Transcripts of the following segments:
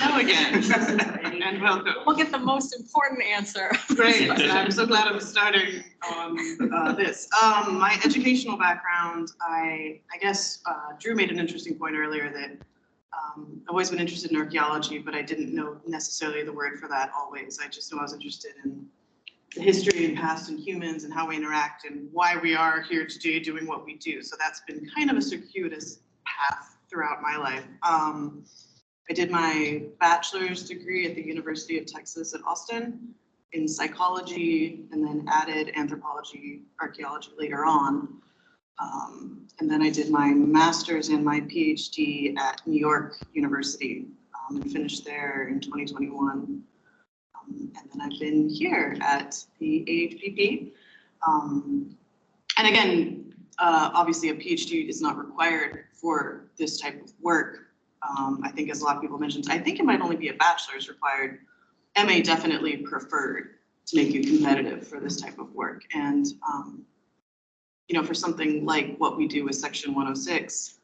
Hello again, and welcome. We'll get the most important answer. Great, I'm so glad I'm starting on this. My educational background, I guess Drew made an interesting point earlier that I've always been interested in archaeology, but I didn't know necessarily the word for that always. I just knew I was interested in the history and past and humans and how we interact and why we are here today doing what we do. So that's been kind of a circuitous path throughout my life. I did my bachelor's degree at the University of Texas at Austin in psychology, and then added anthropology, archaeology later on. And then I did my master's and my PhD at New York University, and finished there in 2021. And then I've been here at the AHPP. And again, obviously a PhD is not required for this type of work. I think, as a lot of people mentioned, I think it might only be a bachelor's required. MA definitely preferred to make you competitive for this type of work. And, you know, for something like what we do with Section 106,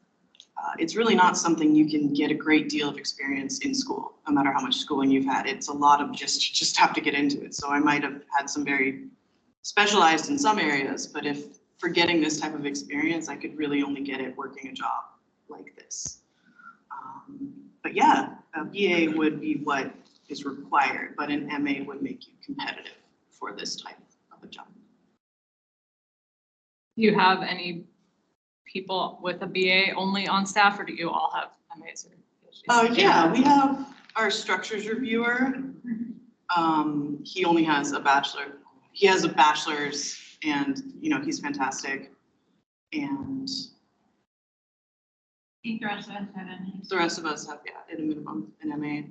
it's really not something you can get a great deal of experience in school, no matter how much schooling you've had. It's a lot of just have to get into it. So I might have had some very specialized in some areas, but if for getting this type of experience, I could really only get it working a job like this. But yeah, a BA would be what is required, but an MA would make you competitive for this type of a job. Do you have any people with a BA only on staff, or do you all have MAs or PhDs? Yeah, we have our structures reviewer. He only has a bachelor. He has a bachelor's, and you know, he's fantastic. And The rest of us have any. the rest of us have, yeah, at a minimum, an MA.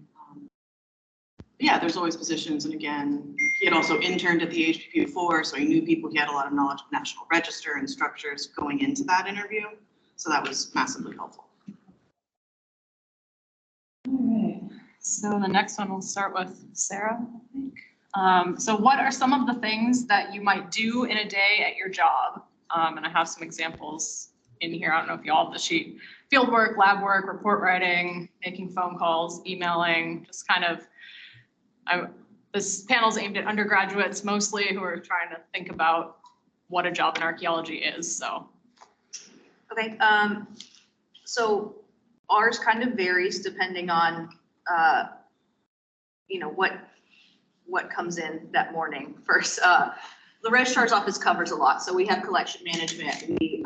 Yeah, there's always positions, and again, he had also interned at the AHPP before, so he knew people. He had a lot of knowledge of National Register and structures going into that interview, so that was massively helpful. All right, so the next one we'll start with Sarah, I think. So what are some of the things that you might do in a day at your job? And I have some examples in here. I don't know if you all have the sheet. Field work, lab work, report writing, making phone calls, emailing, just kind of, this panel's aimed at undergraduates mostly who are trying to think about what a job in archaeology is, so. Okay, so ours kind of varies depending on, you know, what comes in that morning first. The registrar's office covers a lot. So we have collection management. We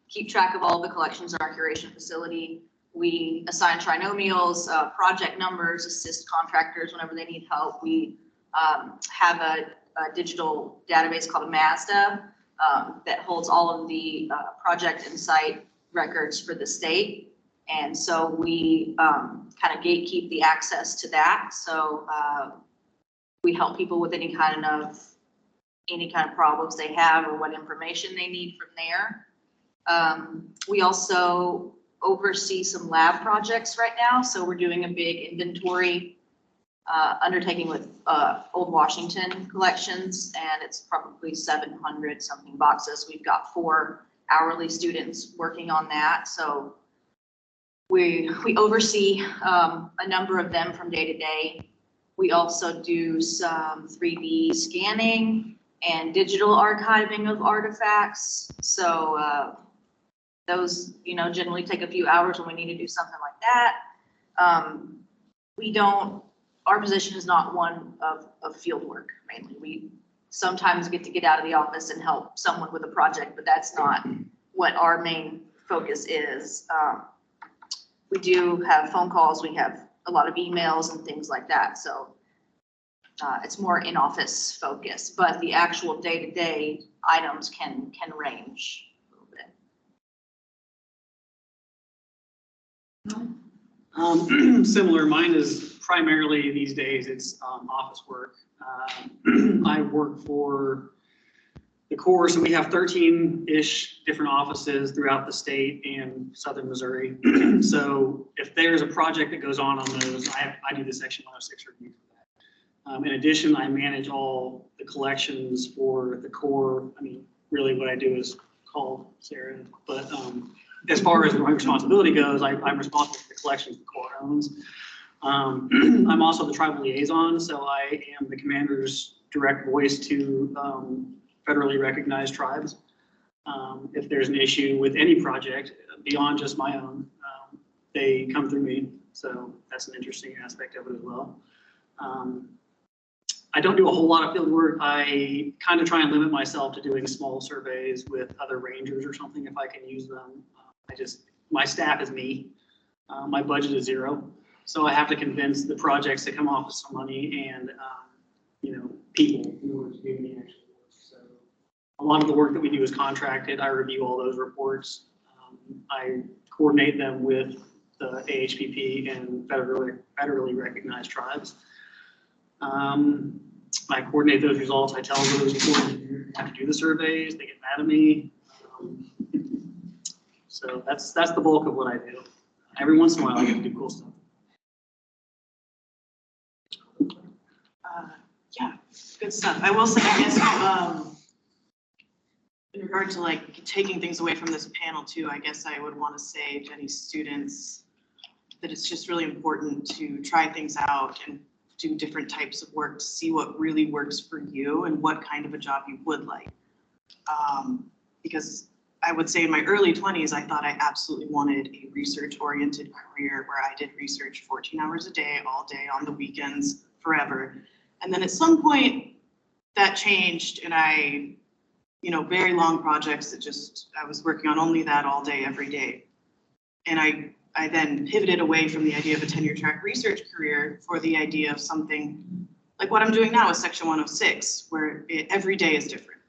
keep track of all the collections in our curation facility. We assign trinomials, project numbers, assist contractors whenever they need help. We have a digital database called Mazda that holds all of the project and site records for the state. And so we kind of gatekeep the access to that. So we help people with any kind of problems they have or what information they need from there. We also oversee some lab projects right now. So we're doing a big inventory undertaking with Old Washington collections, and it's probably 700 something boxes. We've got 4 hourly students working on that. So we oversee a number of them from day to day. We also do some 3D scanning and digital archiving of artifacts. So those, you know, generally take a few hours when we need to do something like that. Our position is not one of field work mainly. We sometimes get out of the office and help someone with a project, but that's not what our main focus is. We do have phone calls. We have a lot of emails and things like that. So it's more in-office focus, but the actual day-to-day items can range a little bit. Similar, mine is primarily these days, it's office work. I work for the Corps, so we have 13-ish different offices throughout the state and southern Missouri. So if there's a project that goes on those, I do the Section 106 review for that. In addition, I manage all the collections for the Corps. I mean, really what I do is call Sarah, but as far as my responsibility goes, I'm responsible for the collections the Corps owns. I'm also the tribal liaison, so I am the commander's direct voice to federally recognized tribes. If there's an issue with any project beyond just my own, they come through me. So that's an interesting aspect of it as well. I don't do a whole lot of field work. I kind of try and limit myself to doing small surveys with other rangers or something if I can use them. My staff is me. My budget is 0. So I have to convince the projects to come off with some money and, people in order to do the actual work. So a lot of the work that we do is contracted. I review all those reports. I coordinate them with the AHPP and federally recognized tribes. I coordinate those results. I tell those people you have to do the surveys. They get mad at me. So that's the bulk of what I do. Every once in a while, I get to do cool stuff. Yeah, good stuff. I will say, I guess, in regard to like taking things away from this panel too, I guess I would want to say to any students that it's just really important to try things out and do different types of work to see what really works for you and what kind of a job you would like. Because I would say in my early 20s, I thought I absolutely wanted a research-oriented career where I did research 14 hours a day, all day, on the weekends, forever. And then at some point that changed and I, very long projects that I was working on only that all day, every day. And I then pivoted away from the idea of a tenure track research career for the idea of something like what I'm doing now with Section 106, where every day is different.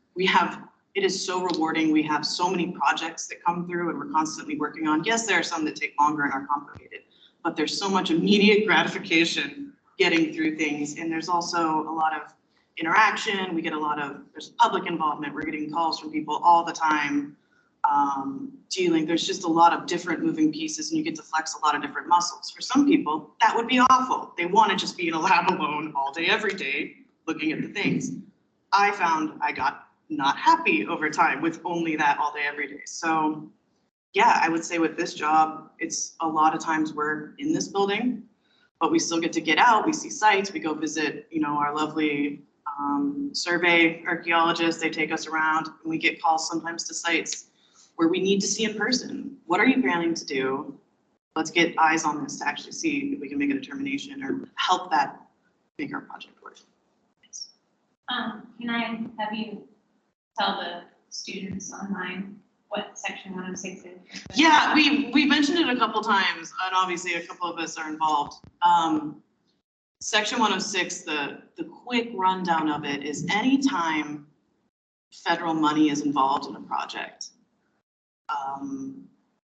It is so rewarding. We have so many projects that come through and we're constantly working on. Yes, there are some that take longer and are complicated, but there's so much immediate gratification getting through things. And there's also a lot of interaction. There's public involvement. We're getting calls from people all the time. There's just a lot of different moving pieces and you get to flex a lot of different muscles. For some people, that would be awful. They want to just be in a lab alone all day, every day, looking at the things. I found I got not happy over time with only that all day, every day. So yeah, I would say with this job, it's a lot of times we're in this building, but we still get to get out, we see sites, we go visit, our lovely survey archaeologists, they take us around and we get calls sometimes to sites where we need to see in person. What are you planning to do? Let's get eyes on this to actually see if we can make a determination or help that make our project work. Can I have you tell the students online what Section 106 is? Yeah, we mentioned it a couple times, and obviously a couple of us are involved. Section 106, the quick rundown of it is anytime federal money is involved in a project.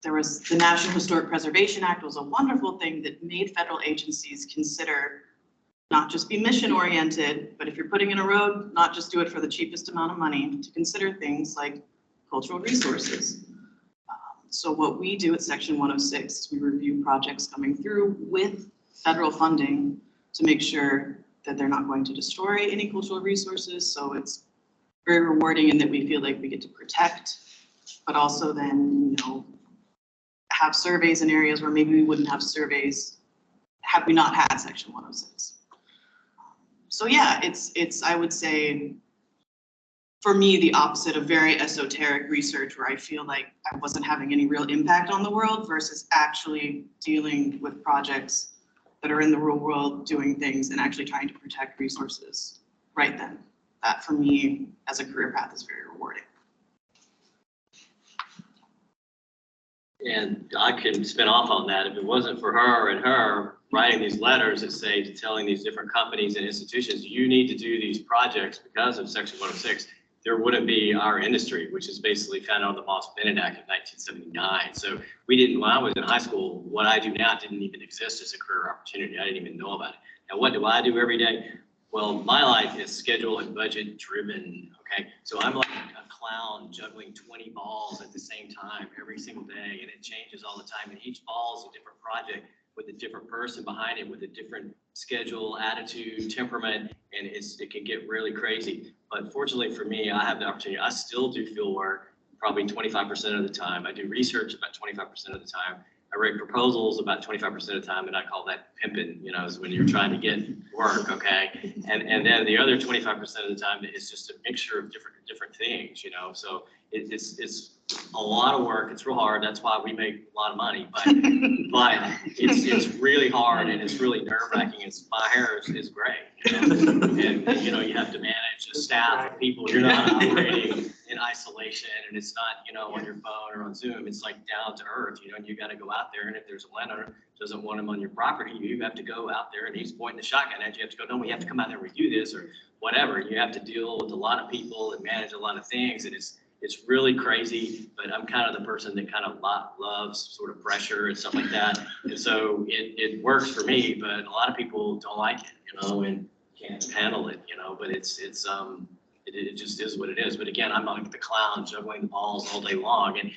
There was the National Historic Preservation Act was a wonderful thing that made federal agencies consider not just be mission oriented, but if you're putting in a road, not just do it for the cheapest amount of money, to consider things like cultural resources. So what we do at Section 106 is we review projects coming through with federal funding to make sure that they're not going to destroy any cultural resources. So it's very rewarding in that we feel like we get to protect, but also then, have surveys in areas where maybe we wouldn't have surveys had we not had Section 106. So yeah, it's I would say, for me, the opposite of very esoteric research where I feel like I wasn't having any real impact on the world versus actually dealing with projects that are in the real world doing things and actually trying to protect resources right then. That for me as a career path is very rewarding. And I can spin off on that. If it wasn't for her and her writing these letters that say, telling these different companies and institutions, you need to do these projects because of Section 106, there wouldn't be our industry, which is basically founded on the Moss-Bennett Act of 1979. So we didn't, when I was in high school, what I do now didn't even exist as a career opportunity. I didn't even know about it. Now, what do I do every day? Well, my life is schedule and budget driven, okay? So I'm like a clown juggling 20 balls at the same time every single day, and it changes all the time. And each ball is a different project with a different person behind it, with a different schedule, attitude, temperament, and it can get really crazy. But fortunately for me, I have the opportunity. I still do field work, probably 25% of the time. I do research about 25% of the time. I write proposals about 25% of the time, and I call that pimping, you know, is when you're trying to get work, okay? And then the other 25% of the time is just a mixture of different things, you know? So it's a lot of work. It's real hard. That's why we make a lot of money, but it's really hard and it's really nerve wracking. My hair is gray, you know? And you know, you have to manage a staff of people. You're not operating in isolation, and it's not, you know, on your phone or on Zoom. It's like down to earth, you know, and you got to go out there. And if there's a landowner doesn't want him on your property, you have to go out there and he's pointing the shotgun at you. You have to go, no, we have to come out there and review this or whatever. You have to deal with a lot of people and manage a lot of things. And it's really crazy, but I'm kind of the person that kind of loves sort of pressure and stuff like that. And so it works for me, but a lot of people don't like it, you know, and can't handle it, you know, but it just is what it is. But again, I'm like the clown juggling the balls all day long, and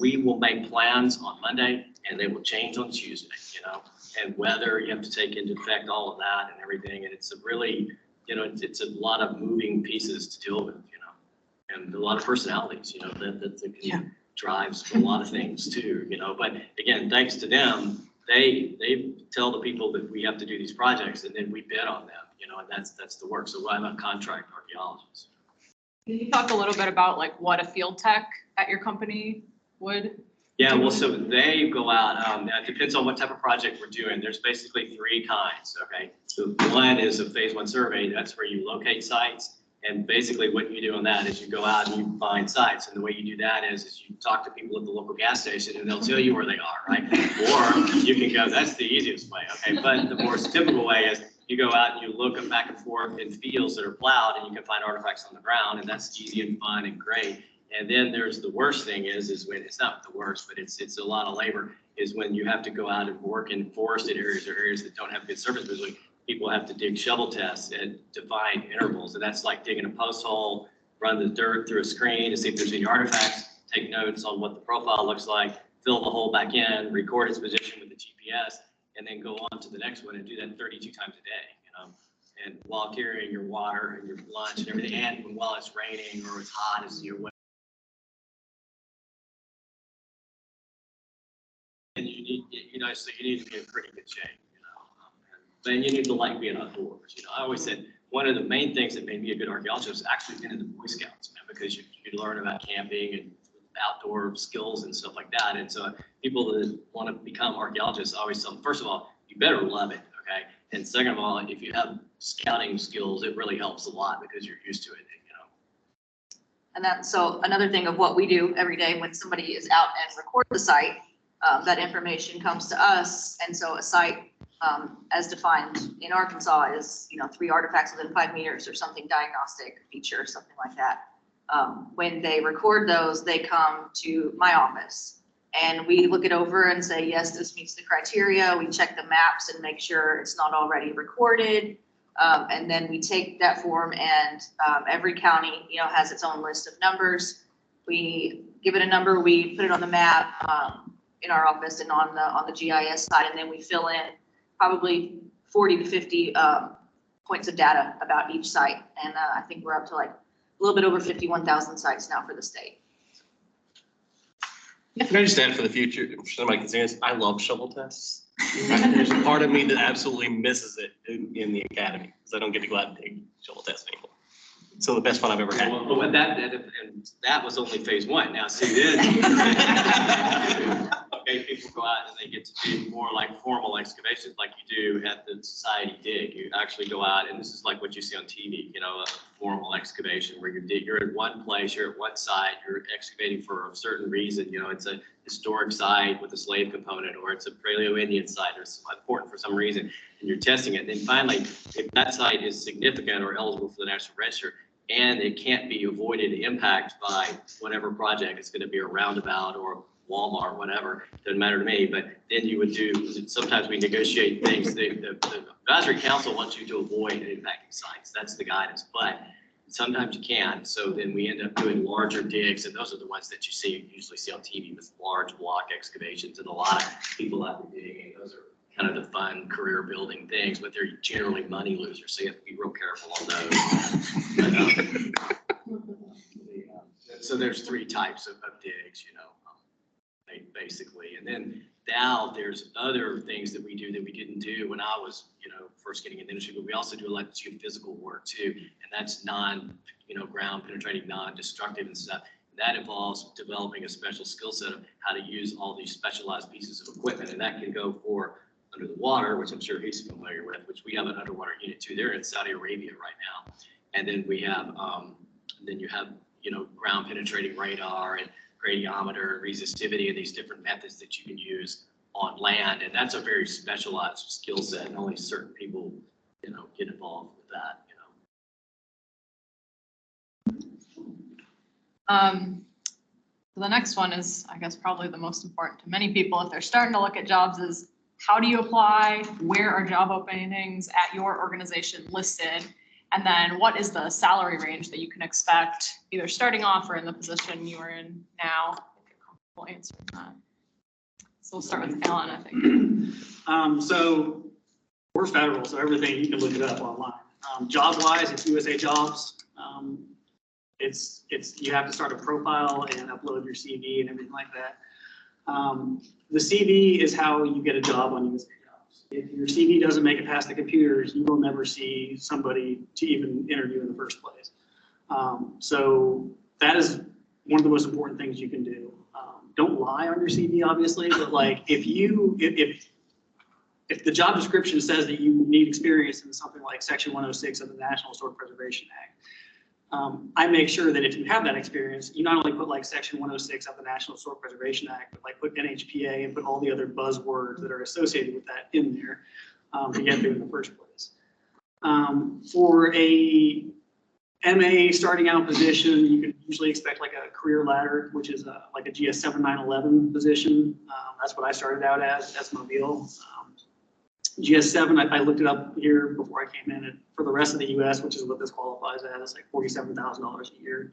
we will make plans on Monday and they will change on Tuesday, you know, and weather, you have to take into effect all of that and everything. And it's a really, you know, it's a lot of moving pieces to deal with, you know, and a lot of personalities, you know, that drives a lot of things too, you know. But again, thanks to them, they tell the people that we have to do these projects, and then we bid on them, you know, and that's the work. So I'm a contract archaeologist. Can you talk a little bit about like what a field tech at your company would? Yeah, well, so they go out, it depends on what type of project we're doing. There's basically three kinds, okay? So one is a phase one survey. That's where you locate sites. And basically what you do on that is you go out and you find sites. And the way you do that is you talk to people at the local gas station and they'll tell you where they are, right? Or you can go, that's the easiest way, okay? But the more typical way is you go out and you look back and forth in fields that are plowed and you can find artifacts on the ground, and that's easy and fun and great. And then there's the worst thing is when it's not the worst, but it's a lot of labor, is when you have to go out and work in forested areas or areas that don't have good surface visually. People have to dig shovel tests at defined intervals, and that's like digging a post hole, run the dirt through a screen to see if there's any artifacts, take notes on what the profile looks like, fill the hole back in, record its position with the GPS, and then go on to the next one and do that 32 times a day, you know, and while carrying your water and your lunch and everything, and while it's raining or it's hot as you're wet. And you need, you know, so you need to be in pretty good shape. Then you need to like being outdoors. You know, I always said one of the main things that made me a good archaeologist was actually being in the Boy Scouts, man, because you learn about camping and outdoor skills and stuff like that. And so people that want to become archaeologists, I always tell them, first of all, you better love it, okay? And second of all, if you have scouting skills, it really helps a lot because you're used to it, you know. And that's so another thing of what we do every day when somebody is out and record the site, that information comes to us. And so a site, as defined in Arkansas, is, you know, 3 artifacts within 5 meters or something, diagnostic feature or something like that. When they record those, they come to my office and we look it over and say, yes, this meets the criteria. We check the maps and make sure it's not already recorded. And then we take that form, and every county, you know, has its own list of numbers. We give it a number, we put it on the map in our office and on the GIS side, and then we fill in probably 40 to 50 points of data about each site. And I think we're up to like a little bit over 51,000 sites now for the state. Can I just add for the future, if somebody can see this, I love shovel tests. There's a part of me that absolutely misses it in the academy because I don't get to go out and take shovel tests anymore. So the best fun I've ever had. Well, and that was only phase one. Now, see this. Okay, people go out and they get to do more like formal excavations like you do at the society dig. You actually go out, and this is like what you see on TV, you know, a formal excavation where you're at one place, you're at one site, you're excavating for a certain reason. You know, it's a historic site with a slave component, or it's a Paleo-Indian site, or it's important for some reason, and you're testing it. And then finally, if that site is significant or eligible for the National Register, and it can't be avoided impact by whatever project, it's going to be a roundabout or Walmart, whatever, doesn't matter to me. But then you would do, sometimes we negotiate things. The advisory council wants you to avoid impacting sites. That's the guidance, but sometimes you can't. So then we end up doing larger digs, and those are the ones that you usually see on TV with large block excavations, and a lot of people out there digging. Those are kind of the fun career building things, but they're generally money losers, so you have to be real careful on those. so there's three types of digs, basically. And then now there's other things that we do that we didn't do when I was, first getting in the industry, but we also do like geophysical work too. And that's ground penetrating, non-destructive and stuff. That involves developing a special skill set of how to use all these specialized pieces of equipment. And that can go for under the water, which I'm sure he's familiar with, which we have an underwater unit too. They're in Saudi Arabia right now. And then we have, ground penetrating radar and gradiometer, resistivity, and these different methods that you can use on land. And that's a very specialized skill set, and only certain people, get involved with that, So the next one is, I guess, probably the most important to many people if they're starting to look at jobs is how do you apply? Where are job openings at your organization listed? And then what is the salary range that you can expect either starting off or in the position you are in now? If you're comfortable answering that. So we'll start with Alan, I think. So we're federal, so everything, you can look it up online. Job-wise, it's USA Jobs. You have to start a profile and upload your CV and everything like that. The CV is how you get a job on USA Jobs. If your CV doesn't make it past the computers, you will never see somebody to even interview in the first place. So that is one of the most important things you can do. Don't lie on your CV, obviously, but like if the job description says that you need experience in something like Section 106 of the National Historic Preservation Act, I make sure that if you have that experience, you not only put like Section 106 of the National Historic Preservation Act, but like put NHPA and put all the other buzzwords that are associated with that in there to get there in the first place. For a MA starting out position, you can usually expect like a career ladder, which is like a GS 7911 position. That's what I started out as Mobile. GS7, I looked it up here before I came in, and for the rest of the US, which is what this qualifies as, like $47,000 a year.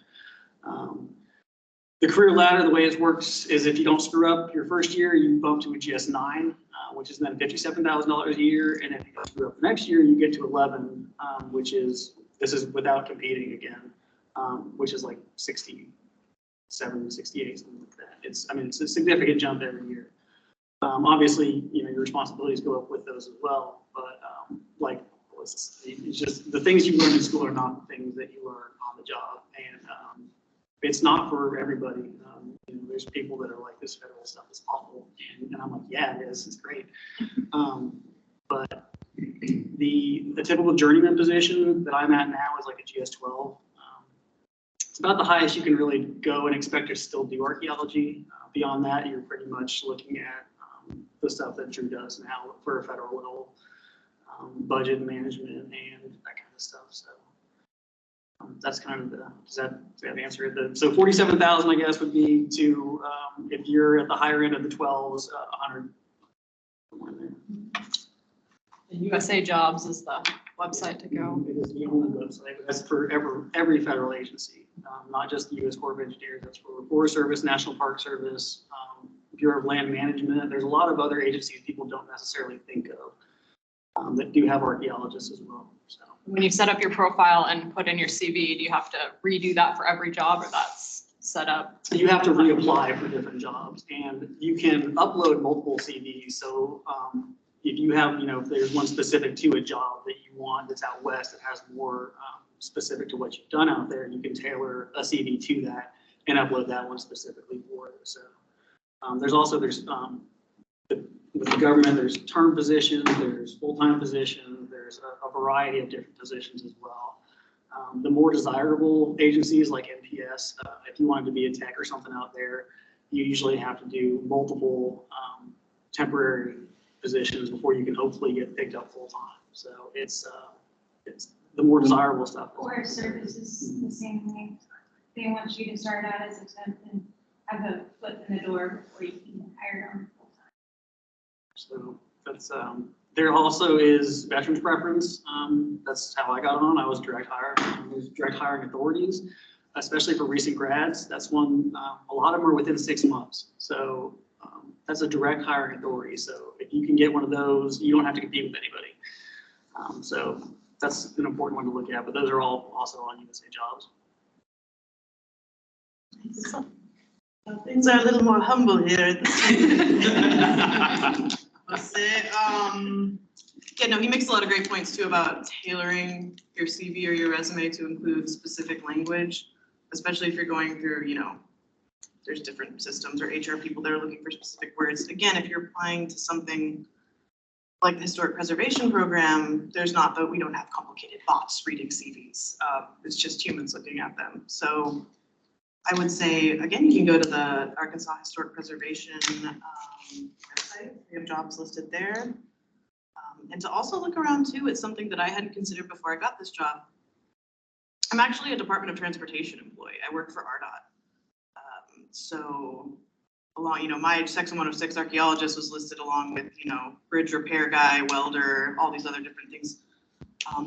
The career ladder, the way it works is if you don't screw up your first year, you bump to a GS9, which is then $57,000 a year. And if you screw up the next year, you get to 11, this is without competing again, which is like 67, 68, something like that. It's a significant jump every year. Obviously, your responsibilities go up with those as well, but it's just the things you learn in school are not the things that you learn on the job, and it's not for everybody. There's people that are like, this federal stuff is awful, and I'm like, yeah, it is, it's great. But the typical journeyman position that I'm at now is like a GS12. It's about the highest you can really go and expect to still do archaeology. Beyond that, you're pretty much looking at the stuff that Drew does now for a federal level, budget management and that kind of stuff. So that's kind of does that answer it? So 47,000, I guess, would be to, if you're at the higher end of the 12s, 100. Somewhere in there. The USA Jobs is the website to go. It is the only website, but that's for every federal agency, not just the U.S. Corps of Engineers. That's for Forest Service, National Park Service, Bureau of Land Management. There's a lot of other agencies people don't necessarily think of that do have archaeologists as well. So When you set up your profile and put in your CV, do you have to redo that for every job, or that's set up? You have to reapply for different jobs, and you can upload multiple CVs. So if you have, if there's one specific to a job that you want that's out west that has more specific to what you've done out there, you can tailor a CV to that and upload that one specifically for it. So with the government, there's term positions, there's full-time positions, there's a variety of different positions as well. The more desirable agencies like NPS, if you wanted to be a tech or something out there, you usually have to do multiple temporary positions before you can hopefully get picked up full-time. So it's the more desirable stuff. Forest Service is the same thing. They want you to start out as exempt and have a foot in the door before you can get hired on full-time. So that's there also is veterans preference. That's how I got on. I was direct hire. There's direct hiring authorities, especially for recent grads. That's one. A lot of them are within 6 months. So that's a direct hiring authority. So if you can get one of those, you don't have to compete with anybody. So that's an important one to look at. But those are all also on USA Jobs. Things are a little more humble here at the I'll say, yeah, no, he makes a lot of great points too about tailoring your CV or your resume to include specific language, especially if you're going through, there's different systems or HR people that are looking for specific words. Again, if you're applying to something like the historic preservation program, we don't have complicated bots reading CVs. It's just humans looking at them. So I would say, again, you can go to the Arkansas Historic Preservation website. We have jobs listed there. And to also look around too, it's something that I hadn't considered before I got this job. I'm actually a Department of Transportation employee. I work for RDOT. So along, my Section 106 archaeologist was listed along with, bridge repair guy, welder, all these other different things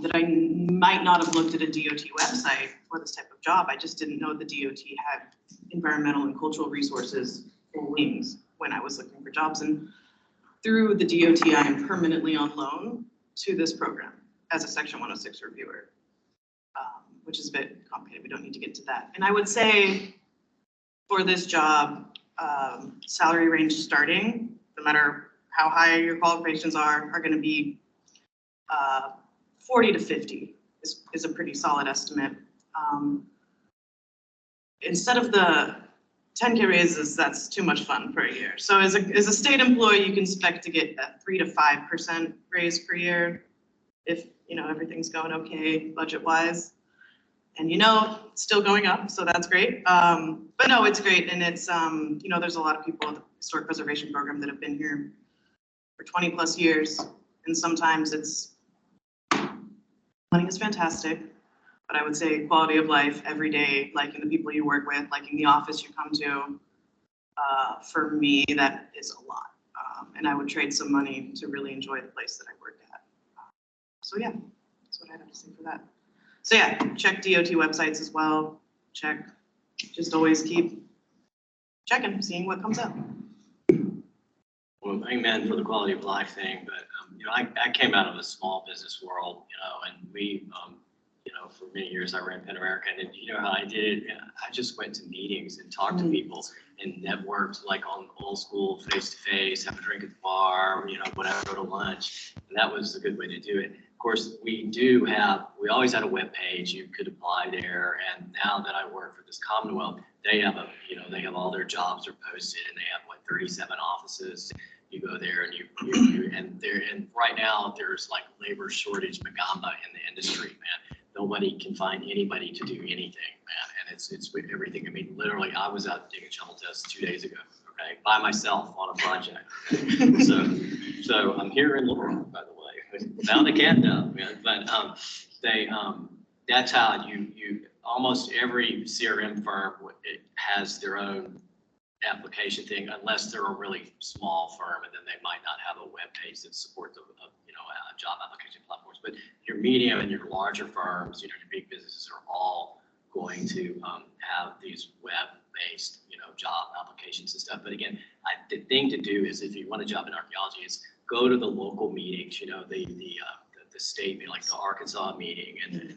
that I might not have looked at a DOT website for this type of job. I just didn't know the DOT had environmental and cultural resources for wings when I was looking for jobs. And through the DOT, I am permanently on loan to this program as a Section 106 reviewer, which is a bit complicated. We don't need to get to that. And I would say for this job, salary range starting, no matter how high your qualifications are going to be 40 to 50 is a pretty solid estimate. Instead of the 10K raises, that's too much fun per year. So as a state employee, you can expect to get a 3 to 5% raise per year if everything's going okay budget wise. And it's still going up, so that's great. But no, it's great, and it's there's a lot of people at the Historic Preservation Program that have been here for 20 plus years, and sometimes money is fantastic, but I would say quality of life every day, liking the people you work with, liking the office you come to, for me, that is a lot. And I would trade some money to really enjoy the place that I work at. So yeah, that's what I have to say for that. So yeah, check DOT websites as well. Just always keep checking, seeing what comes up. Well, amen for the quality of life thing, but I came out of a small business world, and we, for many years I ran Panamerican, and how I did it? I just went to meetings and talked to people and networked like on old school, face to face, have a drink at the bar, whatever, go to lunch, and that was a good way to do it. Of course, we always had a web page. You could apply there, and now that I work for this Commonwealth, they have they have all their jobs are posted, and they have 37 offices. You go there and right now there's like labor shortage magamba in the industry, man. Nobody can find anybody to do anything, man. And it's with everything. I mean, literally, I was out taking shovel tests 2 days ago, okay, by myself on a project. So I'm here in Laurel, by the way. Now they can't know, man. But that's how you almost every CRM firm it has their own application thing, unless they're a really small firm, and then they might not have a web page that supports job application platforms. But your medium and your larger firms, your big businesses are all going to have these web-based, job applications and stuff. But again, the thing to do is, if you want a job in archaeology, is go to the local meetings. The state, like the Arkansas meeting, and the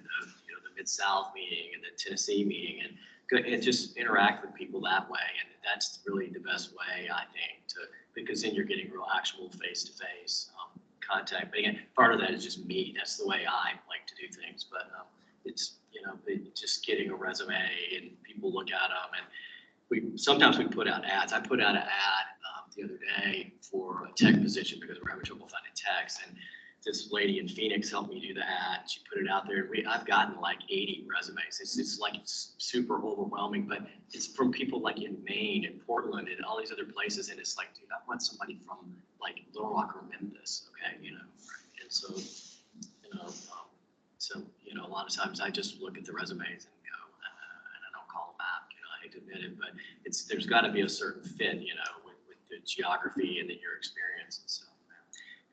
Mid-South meeting, and the Tennessee meeting, and just interact with people that way. And that's really the best way, I think, because then you're getting real actual face-to-face contact. But again, part of that is just me. That's the way I like to do things. But it's just getting a resume and people look at them, and sometimes we put out ads. I put out an ad the other day for a tech position because we're having trouble finding techs, and this lady in Phoenix helped me do the ad. She put it out there, and I've gotten like 80 resumes. It's super overwhelming, but it's from people like in Maine and Portland and all these other places, and it's like, dude, I want somebody from like Little Rock or Memphis, okay, and so, a lot of times I just look at the resumes and go, and I don't call them back, I hate to admit it, but there's got to be a certain fit, with the geography and then your experience and stuff.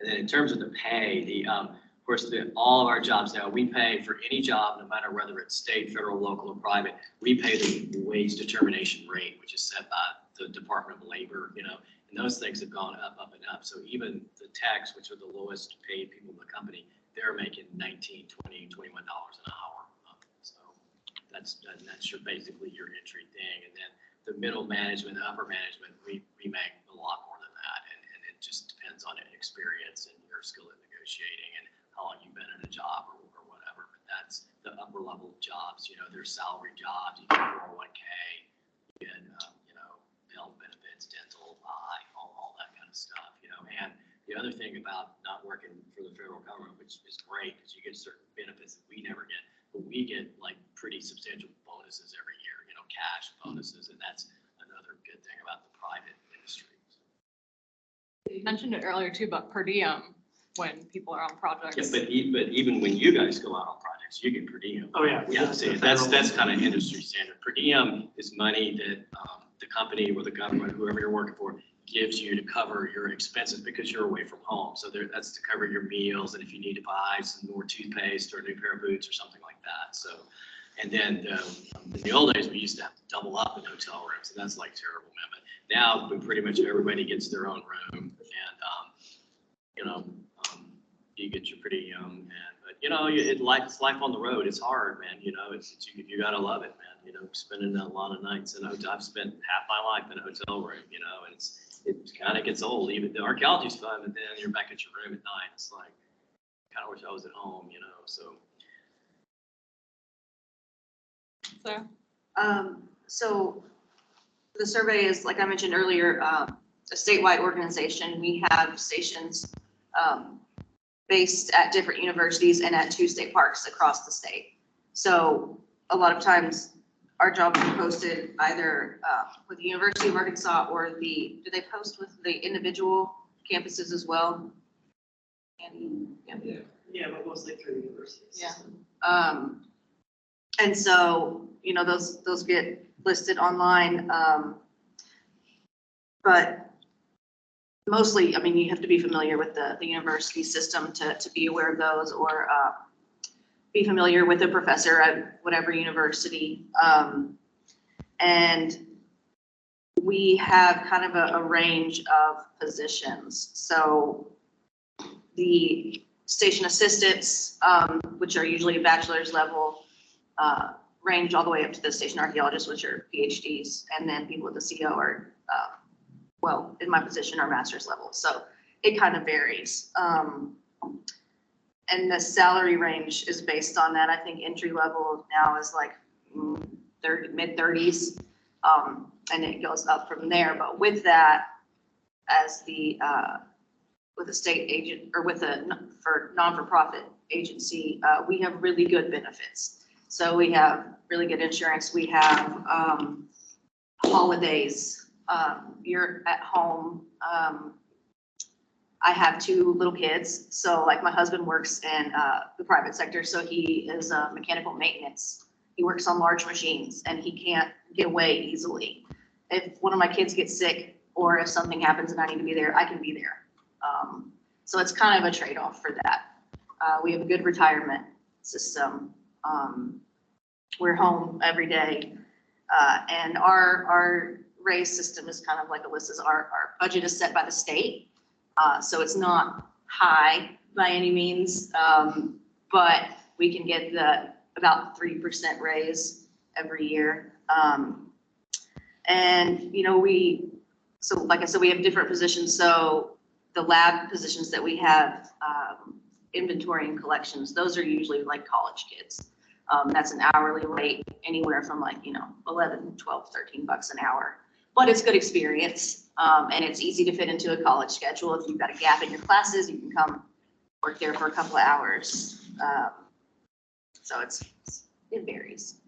And then in terms of the pay, of course, all of our jobs now, we pay for any job, no matter whether it's state, federal, local, or private, we pay the wage determination rate, which is set by the Department of Labor, and those things have gone up, up, and up. So even the techs, which are the lowest paid people in the company, they're making $19, $20, $21 an hour. So That's basically your entry thing. And then the middle management, the upper management, we make a lot more than that. And it just depends on experience and your skill at negotiating and how long you've been in a job or whatever. But that's the upper level jobs. You know, there's salary jobs, you get 401k, you get, health benefits, dental, all that kind of stuff, And the other thing about not working for the federal government, which is great, because you get certain benefits that we never get, but we get like pretty substantial bonuses every year, cash bonuses, and that's another good thing about the private industry. You mentioned it earlier too, about per diem when people are on projects. Yeah, but even when you guys go out on projects, you get per diem. Oh, yeah. Yeah, see, that's kind of industry standard. Per diem is money that the company or the government, whoever you're working for, gives you to cover your expenses because you're away from home. So that's to cover your meals, and if you need to buy some more toothpaste or a new pair of boots or something like that. So, and then in the old days, we used to have to double up in hotel rooms, and that's like terrible, man. But now we pretty much everybody gets their own room, and you get your per diem, but it's life on the road. It's hard, man. You gotta love it, man. Spending a lot of nights in a hotel. I've spent half my life in a hotel room, and it kind of gets old. Even the archaeology's fun, but then you're back at your room at night. It's like, kind of wish I was at home, so. So the survey is, like I mentioned earlier, a statewide organization. We have stations based at different universities and at 2 state parks across the state. So a lot of times our jobs are posted either with the University of Arkansas or do they post with the individual campuses as well? Yeah, but mostly through universities. Yeah. And so, those get listed online. But mostly, you have to be familiar with the university system to be aware of those, or be familiar with a professor at whatever university. And we have kind of a range of positions. So the station assistants, which are usually a bachelor's level, range all the way up to the station archaeologists, which are PhDs, and then people at the CO are, in my position, are master's level. So it kind of varies. And the salary range is based on that. I think entry level now is like mid-30s, and it goes up from there. But with that, as with a state agent or for non-for-profit agency, we have really good benefits. So we have really good insurance. We have holidays. You're at home. I have 2 little kids. So like my husband works in the private sector. So he is mechanical maintenance. He works on large machines and he can't get away easily. If one of my kids gets sick or if something happens and I need to be there, I can be there. So it's kind of a trade-off for that. We have a good retirement system. We're home every day. And our raise system is kind of like Elissa's. Our budget is set by the state. So it's not high by any means, but we can get about 3% raise every year. And, so like I said, we have different positions. So the lab positions that we have, inventory and collections, those are usually like college kids. That's an hourly rate, anywhere from like, 11, 12, 13 bucks an hour. But it's good experience, and it's easy to fit into a college schedule. If you've got a gap in your classes, you can come work there for a couple of hours. So it varies.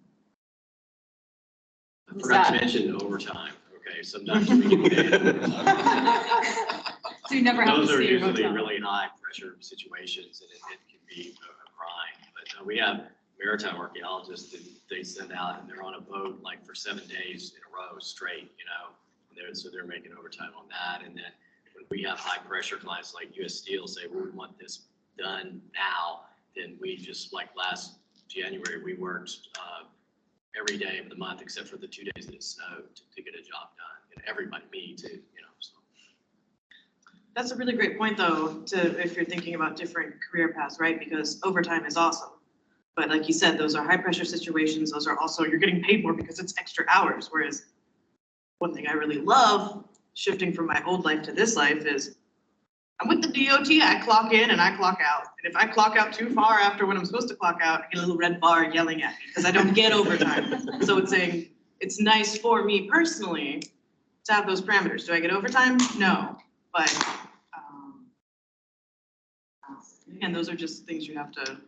I forgot to mention the overtime. Okay, sometimes we get paid overtime. So you never have to Those are see your usually hotel. really high pressure situations, and it can be a grind. But we have maritime archaeologists that they send out, and they're on a boat like for 7 days in a row straight, so they're making overtime on that. And then when we have high pressure clients like US Steel say, well, we want this done now, then we just, like last January, we worked every day of the month except for the 2 days that it snowed to get a job done. And everybody, me too, so. That's a really great point, though, if you're thinking about different career paths, right? Because overtime is awesome. But like you said, those are high pressure situations. Those are also, you're getting paid more because it's extra hours. Whereas one thing I really love shifting from my old life to this life is I'm with the DOT, I clock in and I clock out. And if I clock out too far after when I'm supposed to clock out, I get a little red bar yelling at me because I don't get overtime. So it's saying, it's nice for me personally to have those parameters. Do I get overtime? No, but and those are just things you have to.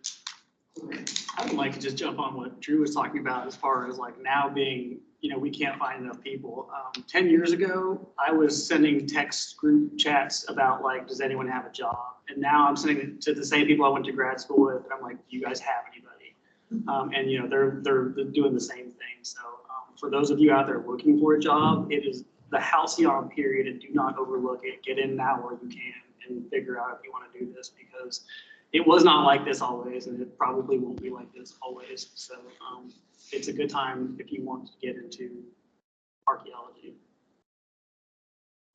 I would like to just jump on what Drew was talking about as far as like now being, we can't find enough people. 10 years ago, I was sending text group chats about like, does anyone have a job? And now I'm sending it to the same people I went to grad school with. And I'm like, do you guys have anybody? And they're doing the same thing. So for those of you out there looking for a job, it is the halcyon period, and do not overlook it. Get in now while you can and figure out if you want to do this, because it was not like this always, and it probably won't be like this always. So it's a good time if you want to get into archaeology.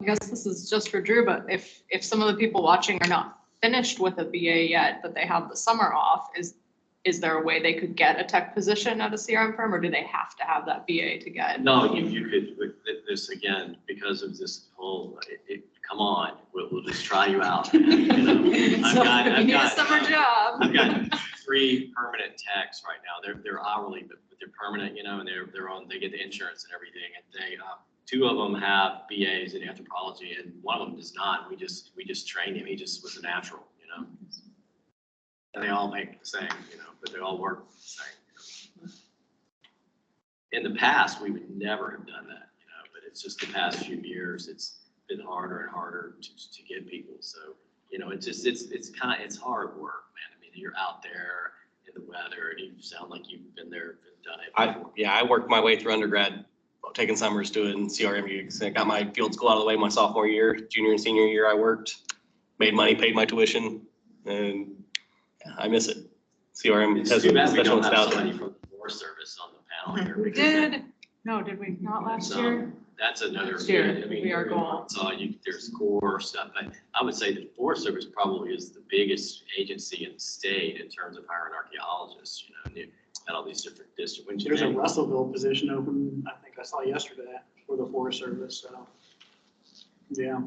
I guess this is just for Drew, but if some of the people watching are not finished with a BA yet, but they have the summer off, is there a way they could get a tech position at a CRM firm, or do they have to have that BA to get? No, you could, with this again, because of this whole, come on, we'll just try you out. So if you need a summer job. I've got 3 permanent techs right now. They're hourly, but they're permanent, and they get the insurance and everything. And they, 2 of them have BAs in anthropology, and one of them does not. We just trained him. He just was a natural, And they all make the same, but they all work the same. In the past, we would never have done that, but it's just the past few years, it's been harder and harder to get people. So, it's hard work, man. I mean, you're out there in the weather, and you sound like you've been there, done it. I worked my way through undergrad, taking summers doing CRM gigs. I got my field school out of the way my sophomore year. Junior and senior year, I worked, made money, paid my tuition, and I miss it. CRM It's has too a bad we special don't have nostalgia. somebody from the Forest Service on the panel here. We because did. No, did we not last So, year? That's another. Next year, I mean, we are going. So there's core stuff. I would say the Forest Service probably is the biggest agency in the state in terms of hiring archaeologists, and you got all these different districts. There's a Russellville position open, I think I saw yesterday, for the Forest Service. So, yeah.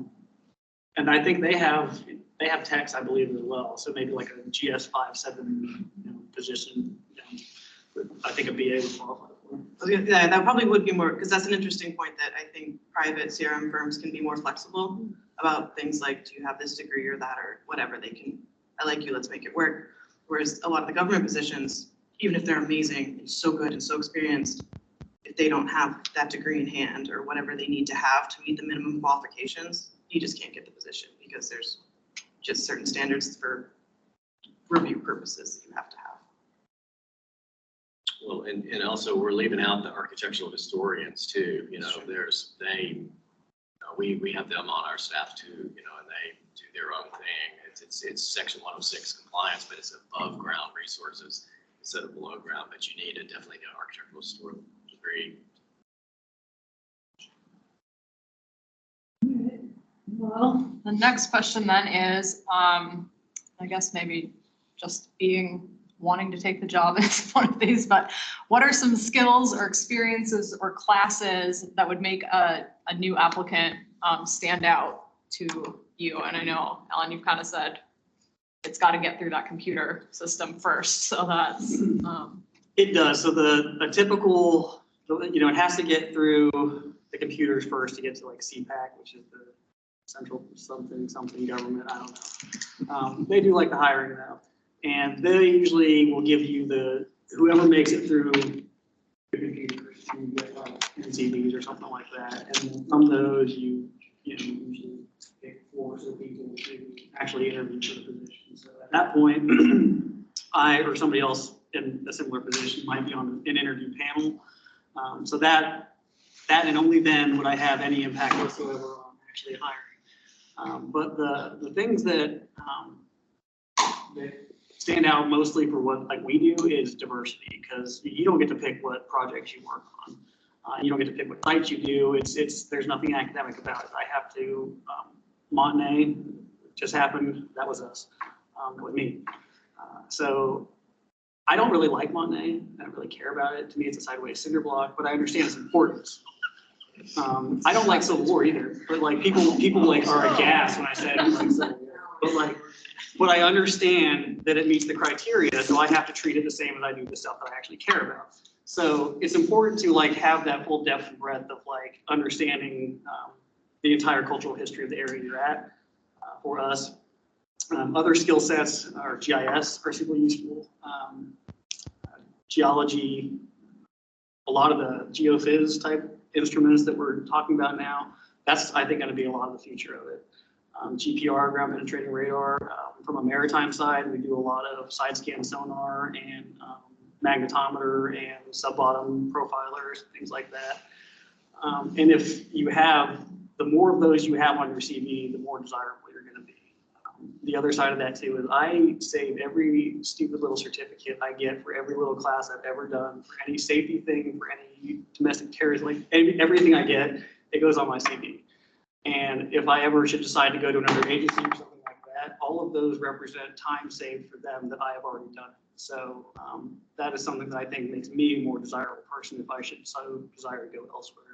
And I think they have techs, I believe, as well. So maybe like a GS 5-7 position. I think a BA would qualify for. Yeah, that probably would be more, because that's an interesting point that I think private CRM firms can be more flexible about things like, do you have this degree or that or whatever. They can, I like you, let's make it work. Whereas a lot of the government positions, even if they're amazing and so good and so experienced, if they don't have that degree in hand or whatever they need to have to meet the minimum qualifications, you just can't get the position because there's just certain standards for review purposes that you have to have. Well, and also we're leaving out the architectural historians too, we have them on our staff too, and they do their own thing. It's section 106 compliance, but it's above ground resources instead of below ground, but you need to definitely get an architectural historian degree. Well, the next question then is, I guess maybe just wanting to take the job is one of these, but what are some skills or experiences or classes that would make a new applicant stand out to you? And I know, Ellen, you've kind of said it's got to get through that computer system first. So that's. It does. So a typical, it has to get through the computers first to get to like CPAC, which is the central something government. I don't know. They do like the hiring though. And they usually will give you whoever makes it through the computers, you get NCBs or something like that. And from those, you usually pick 4 or so people to actually interview for the position. So at that point, I or somebody else in a similar position might be on an interview panel. So that and only then would I have any impact whatsoever on actually hiring. But the things that stand out mostly for what we do is diversity, because you don't get to pick what projects you work on. You don't get to pick what sites you do. There's nothing academic about it. I have to, Montney just happened. That was us, with me. So I don't really like Monet. I don't really care about it. To me, it's a sideways cinder block, but I understand its importance. I don't like Civil War either, but like people like are aghast when I say I don't like Civil War. But I understand that it meets the criteria, so I have to treat it the same as I do the stuff that I actually care about. So it's important to like have that full depth and breadth of like understanding the entire cultural history of the area you're at. For us, other skill sets are GIS are super useful. Geology, a lot of the geophys type instruments that we're talking about now, that's I think going to be a lot of the future of it. GPR, ground penetrating radar. From a maritime side, we do a lot of side scan sonar and magnetometer and sub-bottom profilers, things like that. And if you have, the more of those you have on your CV, the more desirable you're going to be. The other side of that too is I save every stupid little certificate I get for every little class I've ever done, for any safety thing, for any domestic terrorism, like everything I get, it goes on my CV. And if I ever should decide to go to another agency or something like that, all of those represent time saved for them that I have already done. So that is something that I think makes me a more desirable person if I should so desire to go elsewhere.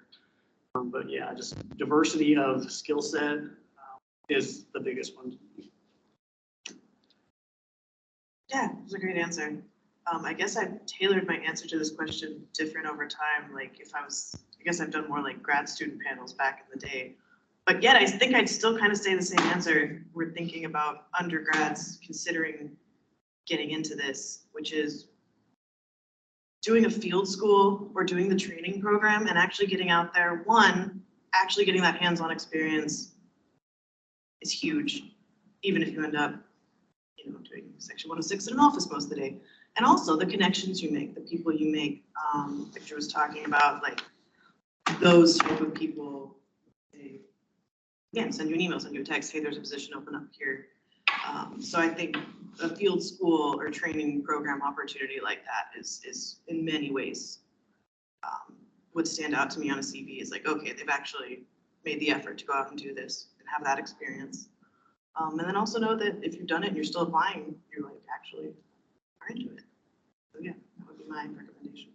But yeah, just diversity of skill set is the biggest one. Yeah, it was a great answer. I guess I've tailored my answer to this question different over time. Like I guess I've done more like grad student panels back in the day. But yet I think I'd still kind of say the same answer. We're thinking about undergrads considering getting into this, which is doing a field school or doing the training program and actually getting out there. One, actually getting that hands-on experience is huge, even if you end up, doing Section 106 in an office most of the day. And also the connections you make, the people you make. Victor was talking about like those type of people. Yeah, send you an email, send you a text, hey, there's a position open up here. So I think a field school or training program opportunity like that is in many ways would stand out to me on a CV. Is like, okay, they've actually made the effort to go out and do this and have that experience. And then also know that if you've done it and you're still applying, you're like actually are into it. So yeah, that would be my recommendation.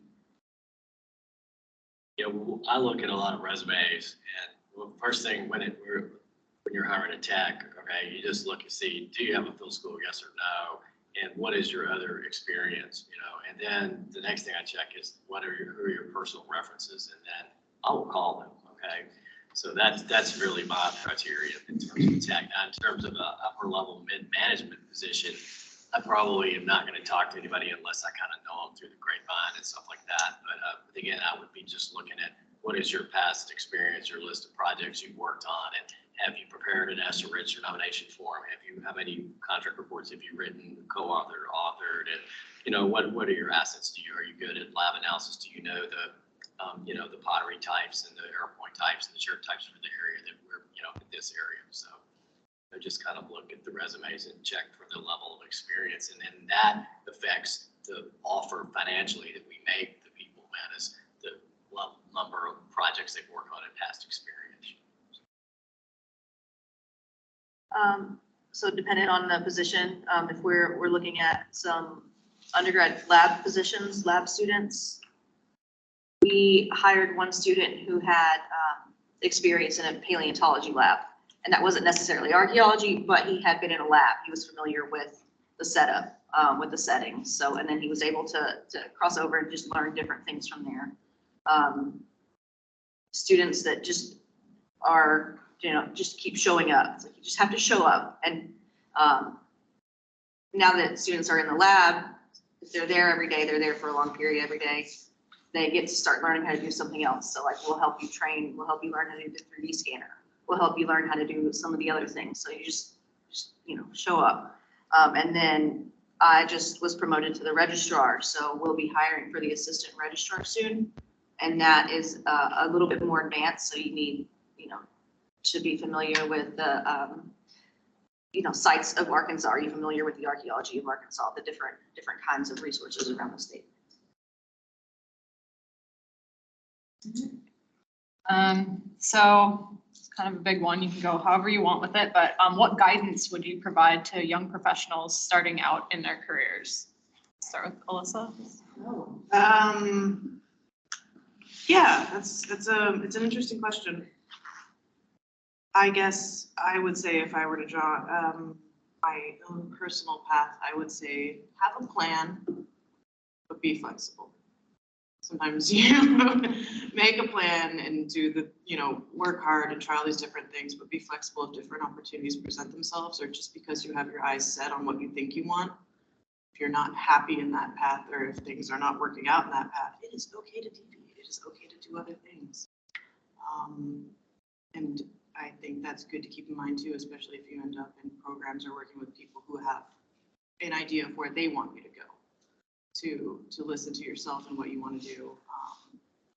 Yeah, well, I look at a lot of resumes, and well, first thing when you're hiring a tech, okay, you just look and see, do you have a field school, yes or no, and what is your other experience, and then the next thing I check is who are your personal references, and then I will call them, okay. So that's really my criteria in terms of tech. Now, in terms of an upper level mid-management position, I probably am not going to talk to anybody unless I kind of know them through the grapevine and stuff like that. But again, I would be just looking at what is your past experience, your list of projects you've worked on, and have you prepared an ESSA register nomination form? How many contract reports have you written, co-authored, authored, and what are your assets? Are you good at lab analysis? Do you know the pottery types and the airpoint types and the shirt types for the area that we're in this area? So I just kind of look at the resumes and check for the level of experience, and then that affects the offer financially that we make the people, as the number of projects they've worked on in past experience. So dependent on the position, if we're looking at some undergrad lab positions, lab students, we hired one student who had experience in a paleontology lab. And that wasn't necessarily archaeology, but he had been in a lab. He was familiar with the setup, with the settings. So, and then he was able to cross over and just learn different things from there. Students that just are, just keep showing up. It's like you just have to show up. And now that students are in the lab, if they're there every day, they're there for a long period every day, they get to start learning how to do something else. So like we'll help you train, we'll help you learn how to do the 3D scanner. We'll help you learn how to do some of the other things. So you just show up. And then I just was promoted to the registrar. So we'll be hiring for the assistant registrar soon. And that is a little bit more advanced. So you need, to be familiar with the, sites of Arkansas. Are you familiar with the archaeology of Arkansas, the different kinds of resources around the state? So it's kind of a big one. You can go however you want with it, but what guidance would you provide to young professionals starting out in their careers? Start with Elissa. Yeah, it's an interesting question. I guess I would say if I were to draw my own personal path, I would say have a plan, but be flexible. Sometimes you make a plan and do the, work hard and try all these different things, but be flexible if different opportunities present themselves, or just because you have your eyes set on what you think you want. If you're not happy in that path, or if things are not working out in that path, it is okay to deviate. It is okay to do other things. And I think that's good to keep in mind too, especially if you end up in programs or working with people who have an idea of where they want you to go, to listen to yourself and what you want to do,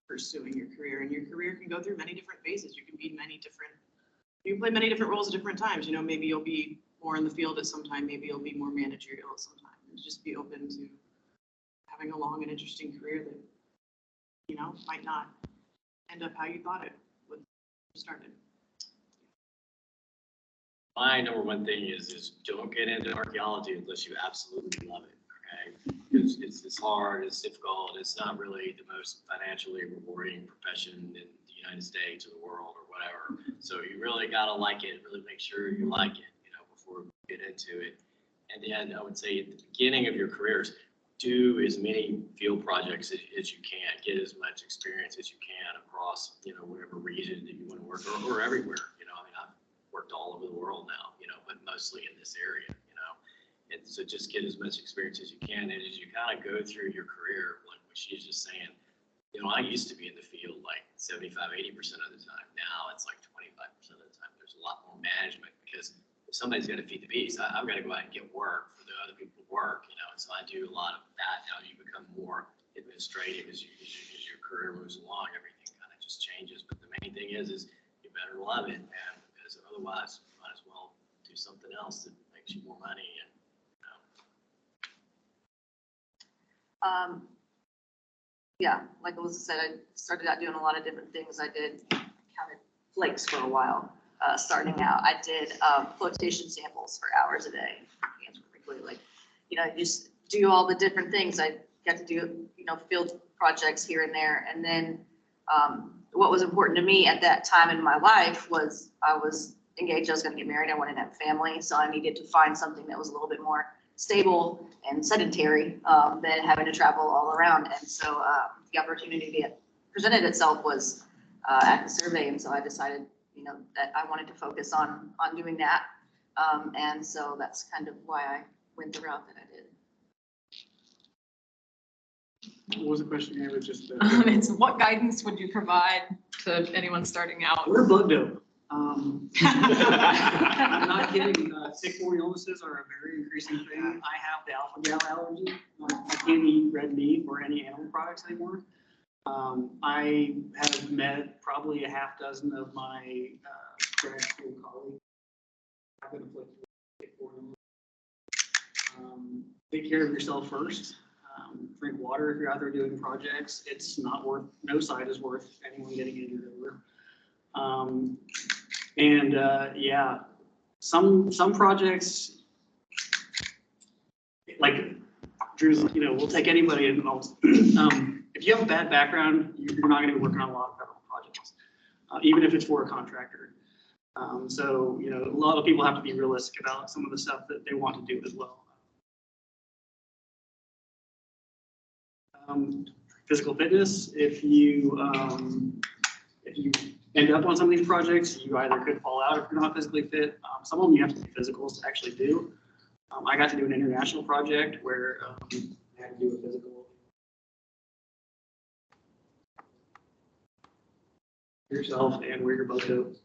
pursuing your career. And your career can go through many different phases. You can play many different roles at different times. Maybe you'll be more in the field at some time, maybe you'll be more managerial at some time. And just be open to having a long and interesting career that, might not end up how you thought it would started. My number one thing is don't get into archaeology unless you absolutely love it, okay? Because it's hard, it's difficult, it's not really the most financially rewarding profession in the United States or the world or whatever. So you really gotta like it, really make sure you like it, before you get into it. And then I would say at the beginning of your careers, do as many field projects as you can, get as much experience as you can across, whatever region that you want to work or everywhere, I've worked all over the world now, but mostly in this area, and so just get as much experience as you can. And as you kind of go through your career, like what she's just saying, I used to be in the field like 75, 80% of the time. Now it's like 25% of the time. There's a lot more management because if somebody's got to feed the beast, I've got to go out and get work for the other people to work, and so I do a lot of that. Now you become more administrative as your career moves along, everything kind of just changes. But the main thing is you better love it, man, because otherwise you might as well do something else that makes you more money. And Yeah, like Elissa said, I started out doing a lot of different things. I counted flakes for a while. Starting out, I did flotation samples for hours a day. Just do all the different things. I got to do, field projects here and there. And then what was important to me at that time in my life was I was engaged. I was going to get married. I wanted to have a family. So I needed to find something that was a little bit more stable and sedentary than having to travel all around. And so the opportunity that presented itself was at the survey. And so I decided, that I wanted to focus on doing that. And so that's kind of why I went the route that I did. What was the question here? With just It's what guidance would you provide to anyone starting out? we're blood dope. I'm not kidding. Tick-borne illnesses are a very increasing thing. I have the alpha-gal allergy. I can't eat red meat or any animal products anymore. I have met probably a half dozen of my grad school colleagues. I've been afflicted with tick-borne illness. Take care of yourself first. Drink water if you're out there doing projects. It's not worth, no side is worth anyone getting injured over. Yeah, some projects, like Drew's, we'll take anybody involved. If you have a bad background, you're not going to be working on a lot of federal projects, even if it's for a contractor. So, a lot of people have to be realistic about some of the stuff that they want to do as well. Physical fitness, if you end up on some of these projects, you either could fall out if you're not physically fit. Some of them you have to do physicals to actually do. I got to do an international project where I had to do a physical. Yourself and where your boat goes.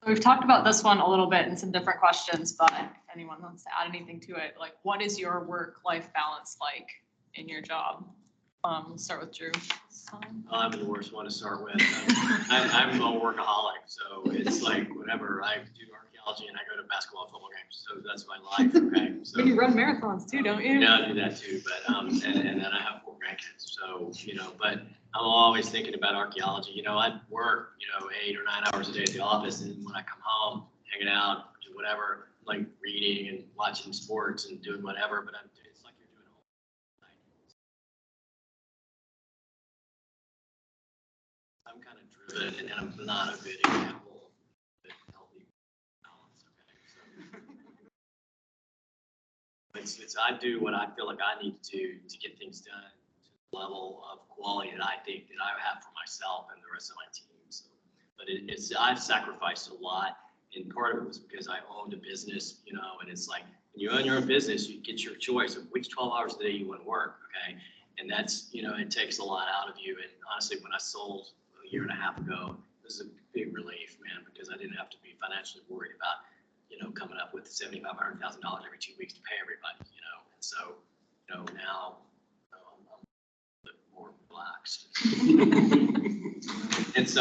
We've talked about this one a little bit in some different questions, but if anyone wants to add anything to it, like what is your work-life balance like in your job? We'll start with Drew. I'm the worst one to start with. I'm a workaholic, so it's like whenever I do archaeology and I go to basketball and football games, so that's my life. Okay, so You run marathons too, don't you? yeah, I do that too. But and then I have 4 grandkids, so but I'm always thinking about archaeology. I work 8 or 9 hours a day at the office, and when I come home, hanging out, doing whatever, like reading and watching sports and doing whatever, but it's like you're doing all night. I'm kind of driven, and I'm not a good example of healthy balance. Okay, so I do what I feel like I need to get things done to the level of quality that I think that I have for myself and the rest of my team. So, but I've sacrificed a lot, and part of it was because I owned a business, you know, and it's like when you own your own business, you get your choice of which 12 hours a day you want to work. Okay, and that's, you know, it takes a lot out of you. And honestly, when I sold a year and a half ago, this is a big relief, man, because I didn't have to be financially worried about, you know, coming up with $7,500, $1,000 every 2 weeks to pay everybody, you know. And so, you know, now I'm a bit more relaxed. It's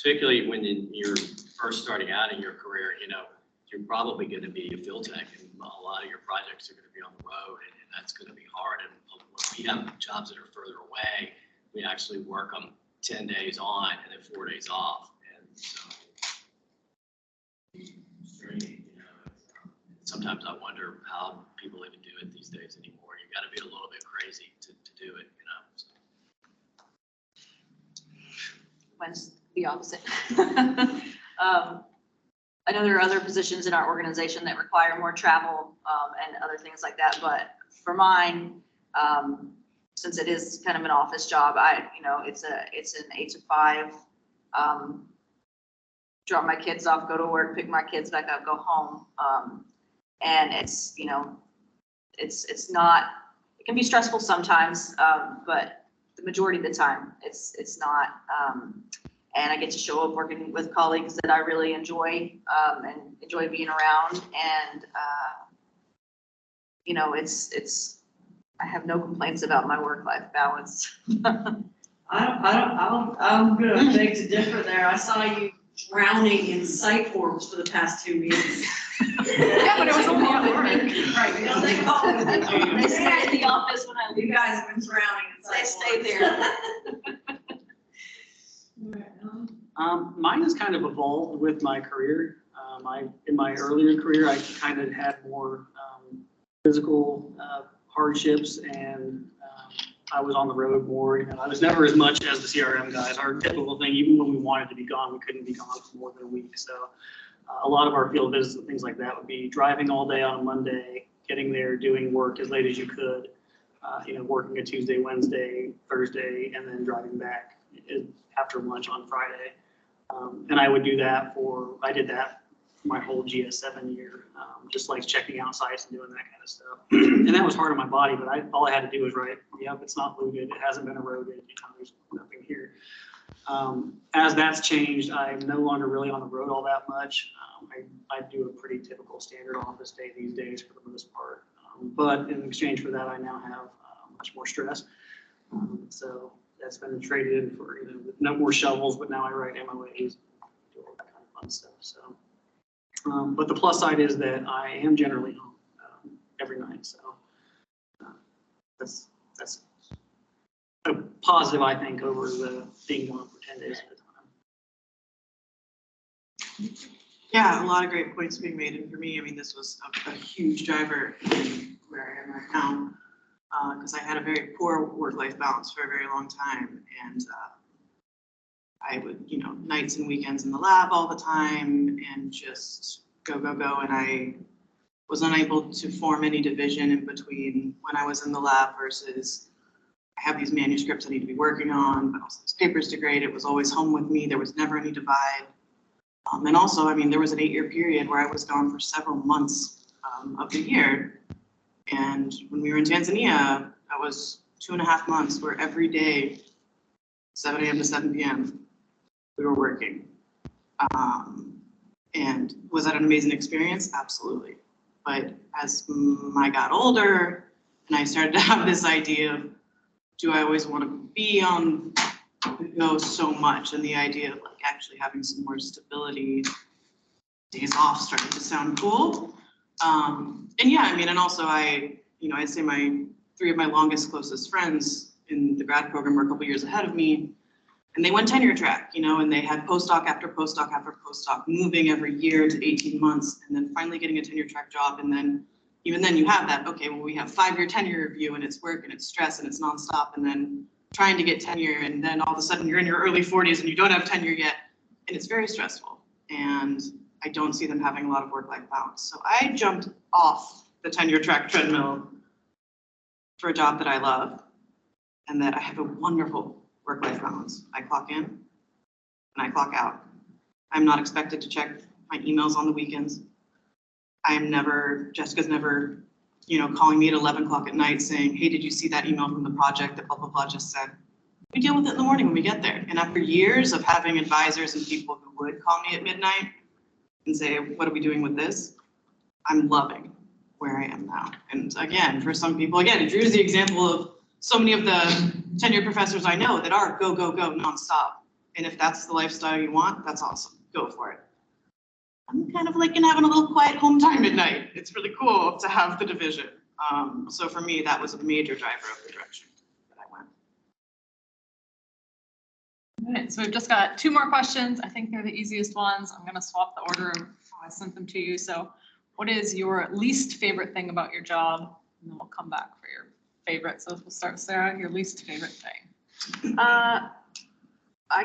particularly when you're first starting out in your career, you know, you're probably going to be a field tech, and a lot of your projects are going to be on the road, and that's going to be hard. And when we have jobs that are further away, we actually work them 10 days on and then 4 days off. And so, you know, sometimes I wonder how people even do it these days anymore. You got to be a little bit crazy to do it, you know. So. Mine's the opposite. I know there are other positions in our organization that require more travel and other things like that, but for mine, since it is kind of an office job, it's an 8 to 5. Drop my kids off, go to work, pick my kids back up, go home, and it's, you know, it's not. It can be stressful sometimes, but the majority of the time, it's not. And I get to show up working with colleagues that I really enjoy and enjoy being around. And, you know, I have no complaints about my work-life balance. I'm gonna beg to differ there. I saw you drowning in site forms for the past 2 weeks. Yeah, but it was only at work. Right, you know, they call it. They stay in the office when I leave. You guys have been drowning in They site stay forms. there. Mine has kind of evolved with my career. In my earlier career, I kind of had more physical hardships, and I was on the road more. You know, I was never as much as the CRM guys. Our typical thing, even when we wanted to be gone, we couldn't be gone for more than a week. So a lot of our field visits and things like that would be driving all day on a Monday, getting there, doing work as late as you could, you know, working a Tuesday, Wednesday, Thursday, and then driving back after lunch on Friday. And I would do that I did that for my whole GS7 year, just like checking out sites and doing that kind of stuff. And that was hard on my body, but all I had to do was write, yep, it's not looted, it hasn't been eroded, you know, there's nothing here. As that's changed, I'm no longer really on the road all that much. I do a pretty typical standard office day these days for the most part. But in exchange for that, I now have much more stress. So that's been traded in for, you know, no more shovels, but now I write MOAs, do all that kind of fun stuff. So, but the plus side is that I am generally home every night. So that's a positive, I think, over the being gone for 10 days at a time. Yeah, a lot of great points being made. And for me, I mean, this was a huge driver in where I am right now, because I had a very poor work-life balance for a very long time. And I would, you know, nights and weekends in the lab all the time and just go. And I was unable to form any division in between when I was in the lab versus I have these manuscripts I need to be working on, but also these papers to grade. It was always home with me. There was never any divide. And also, I mean, there was an 8-year period where I was gone for several months of the year. And when we were in Tanzania, that was 2.5 months where every day, 7 a.m. to 7 p.m., we were working. And was that an amazing experience? Absolutely. But as I got older and I started to have this idea of, do I always want to be on the go so much? And the idea of like actually having some more stability, days off started to sound cool. And yeah, I mean, and also I'd say 3 of my longest, closest friends in the grad program were a couple years ahead of me. And they went tenure track, you know, and they had postdoc after postdoc after postdoc, moving every year to 18 months, and then finally getting a tenure track job. And then even then you have that, okay, well, we have 5-year tenure review and it's work and it's stress and it's nonstop, and then trying to get tenure, and then all of a sudden you're in your early 40s and you don't have tenure yet, and it's very stressful. And I don't see them having a lot of work-life balance. So I jumped off the tenure track treadmill for a job that I love and that I have a wonderful work-life balance. I clock in and I clock out. I'm not expected to check my emails on the weekends. Jessica's never, you know, calling me at 11 o'clock at night saying, hey, did you see that email from the project that blah, blah, blah just said? We deal with it in the morning when we get there. And after years of having advisors and people who would call me at midnight and say, what are we doing with this? I'm loving where I am now. And again, for some people, again, Drew's the example of so many of the tenured professors I know that are go, go, go nonstop. And if that's the lifestyle you want, that's awesome. Go for it. I'm kind of like in having a little quiet home time at night. It's really cool to have the division. So for me, that was a major driver of the direction that I went. All right, so we've just got 2 more questions. I think they're the easiest ones. I'm going to swap the order of how I sent them to you. So what is your least favorite thing about your job? And then we'll come back for your favorite. So we'll start with Sarah, your least favorite thing. I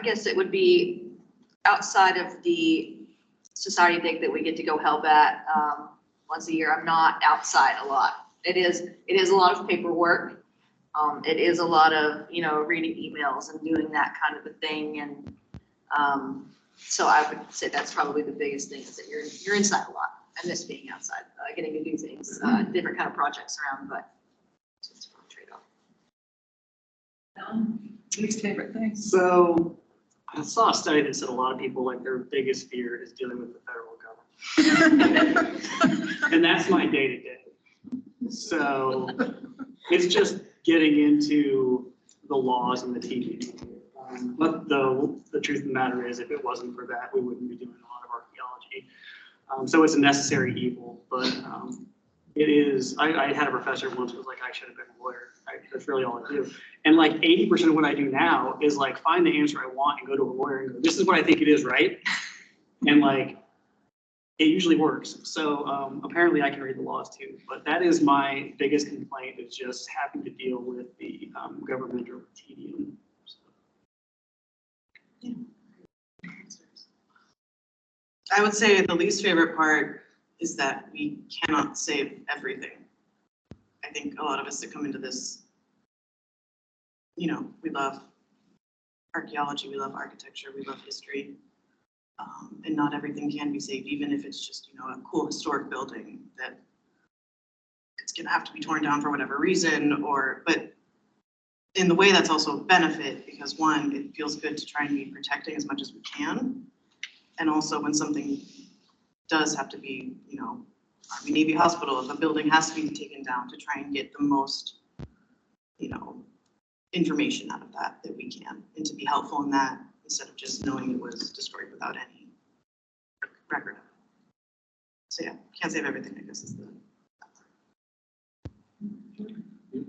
guess it would be outside of the society thing that we get to go help at once a year. I'm not outside a lot. It is a lot of paperwork. It is a lot of, you know, reading emails and doing that kind of a thing. And so I would say that's probably the biggest thing, is that you're inside a lot. I miss being outside, getting to do things, different kind of projects around, but it's a trade-off. Least favorite thing. So I saw a study that said a lot of people, like, their biggest fear is dealing with the federal government. And that's my day-to-day. So it's just getting into the laws and the TV. But the truth of the matter is, if it wasn't for that, we wouldn't be doing a lot of archaeology. So it's a necessary evil, but it is. I had a professor once who was like, I should have been a lawyer. That's really all I do. And like 80% of what I do now is like find the answer I want and go to a lawyer and go, this is what I think it is, right? And like, it usually works. So apparently I can read the laws too, but that is my biggest complaint, is just having to deal with the governmental tedium. Yeah. I would say the least favorite part is that we cannot save everything. I think a lot of us that come into this, you know, we love archaeology, we love architecture, we love history, and not everything can be saved, even if it's just, you know, a cool historic building that it's gonna have to be torn down for whatever reason, but in the way that's also a benefit, because one, it feels good to try and be protecting as much as we can. And also when something does have to be, you know, Army Navy Hospital, if a building has to be taken down, to try and get the most, you know, information out of that we can, and to be helpful in that instead of just knowing it was destroyed without any record of it. So yeah, can't save everything, I guess is the.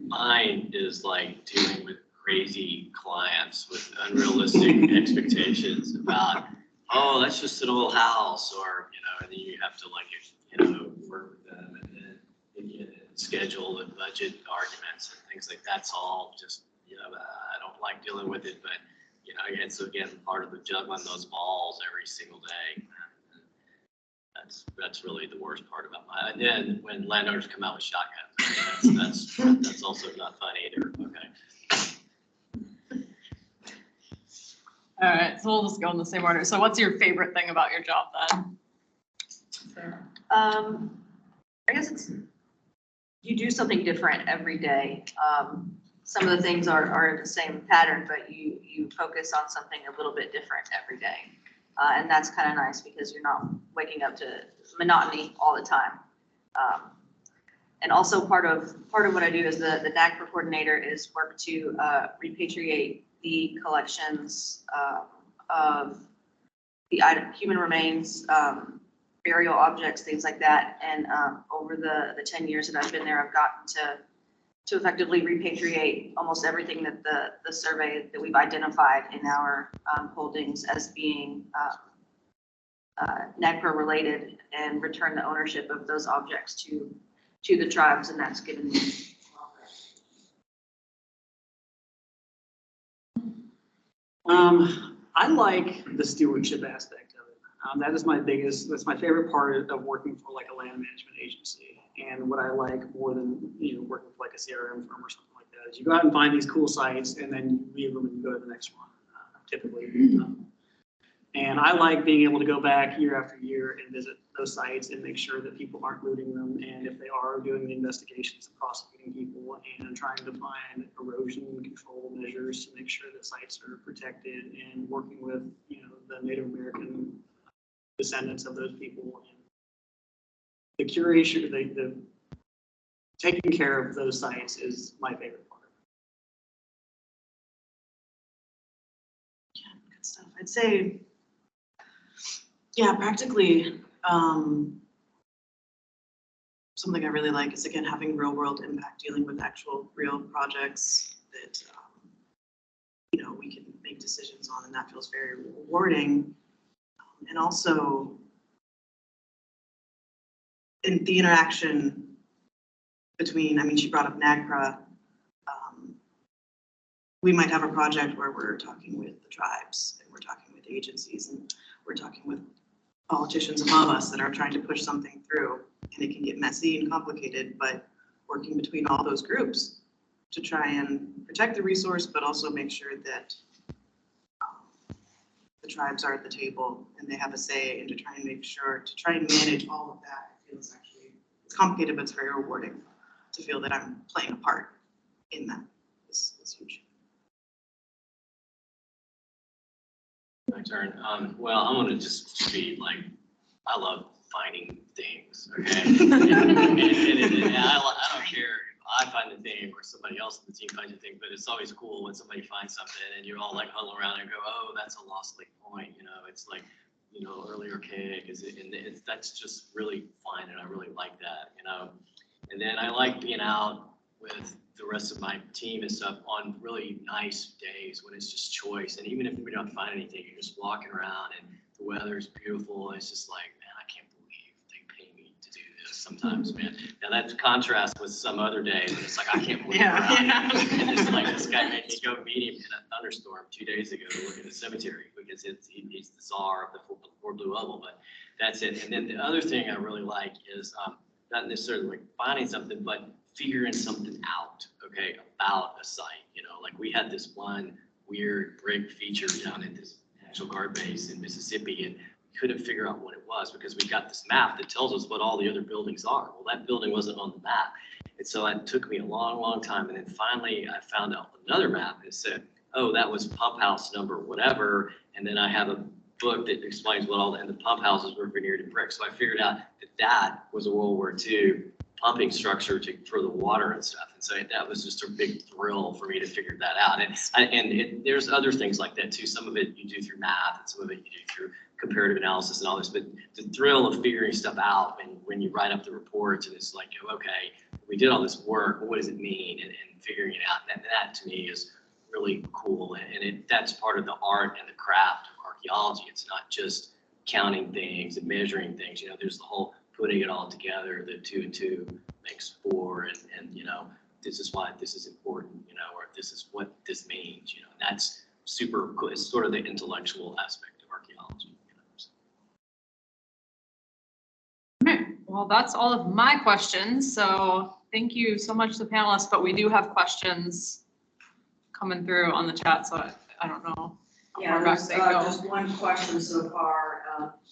Mine is like dealing with crazy clients with unrealistic expectations about, oh, that's just an old house, or, you know, and then you have to, like, you know, work with them and then schedule and budget arguments and things like that's all just, you know, I don't like dealing with it, but, you know, it's again part of the juggling those balls every single day. That's really the worst part about my. And then when landowners come out with shotguns, that's also not fun either. Okay. All right, so we'll just go in the same order. So what's your favorite thing about your job then? Sarah? I guess it's, you do something different every day. Some of the things are the same pattern, but you focus on something a little bit different every day. And that's kind of nice because you're not waking up to monotony all the time. And also part of what I do as the NAGPR coordinator is work to repatriate the collections of the human remains, burial objects, things like that. And over the 10 years that I've been there, I've gotten to to effectively repatriate almost everything that the survey that we've identified in our holdings as being NAGPRA related, and return the ownership of those objects to the tribes, and that's given me I like the stewardship aspect of it. That's my favorite part of working for like a land management agency. And what I like more than, working for like a CRM firm or something like that is you go out and find these cool sites and then you leave them and you go to the next one, typically. And I like being able to go back year after year and visit those sites and make sure that people aren't looting them. And if they are, doing the investigations and prosecuting people and trying to find erosion control measures to make sure that sites are protected, and working with, the Native American descendants of those people. And the curation, the taking care of those sites is my favorite part. Yeah, good stuff. I'd say, yeah, practically, something I really like is, again, having real world impact, dealing with actual real projects that, we can make decisions on, and that feels very rewarding. And also, in the interaction between, she brought up NAGPRA. We might have a project where we're talking with the tribes, and we're talking with agencies, and we're talking with politicians above us that are trying to push something through, and it can get messy and complicated, but working between all those groups to try and protect the resource, but also make sure that the tribes are at the table and they have a say, and to try and manage all of that. It feels it's complicated, but it's very rewarding to feel that I'm playing a part in that. It's huge. My turn. Well, I'm gonna just be like, I love finding things, okay? and I don't care if I find the thing or somebody else in the team finds a thing, but it's always cool when somebody finds something and you're all like huddle around and go, oh, that's a lost lake point, it's like, early archaic, that's just really fun, and I really like that, And then I like being out with the rest of my team and stuff on really nice days when it's just choice. And even if we don't find anything, you're just walking around and the weather is beautiful. And it's just like, man, I can't believe they pay me to do this sometimes, man. Now that's contrast with some other days when it's like, I can't believe we're out here. And it's like, this guy made me go meet him in a thunderstorm 2 days ago to look at the cemetery because he's the czar of the four blue oval, but that's it. And then the other thing I really like is not necessarily like finding something, but figuring something out, okay, about a site. Like we had this one weird brick feature down at this National Guard base in Mississippi, and we couldn't figure out what it was because we got this map that tells us what all the other buildings are. Well, that building wasn't on the map. And so it took me a long, long time. And then finally I found out another map that said, oh, that was pump house number whatever. And then I have a book that explains and the pump houses were veneered in brick. So I figured out that was a World War II pumping structure for the water and stuff. And so that was just a big thrill for me to figure that out. And there's other things like that too. Some of it you do through math and some of it you do through comparative analysis and all this, but the thrill of figuring stuff out when you write up the reports and it's like, okay, we did all this work, what does it mean? And figuring it out. And that to me is really cool. And that's part of the art and the craft of archaeology. It's not just counting things and measuring things. There's the whole putting it all together, the 2 and 2 makes 4, and this is why this is important, or this is what this means, and that's super cool. It's sort of the intellectual aspect of archaeology. Okay, well, that's all of my questions. So thank you so much to the panelists, but we do have questions coming through on the chat, so I don't know. Yeah, there's just one question so far.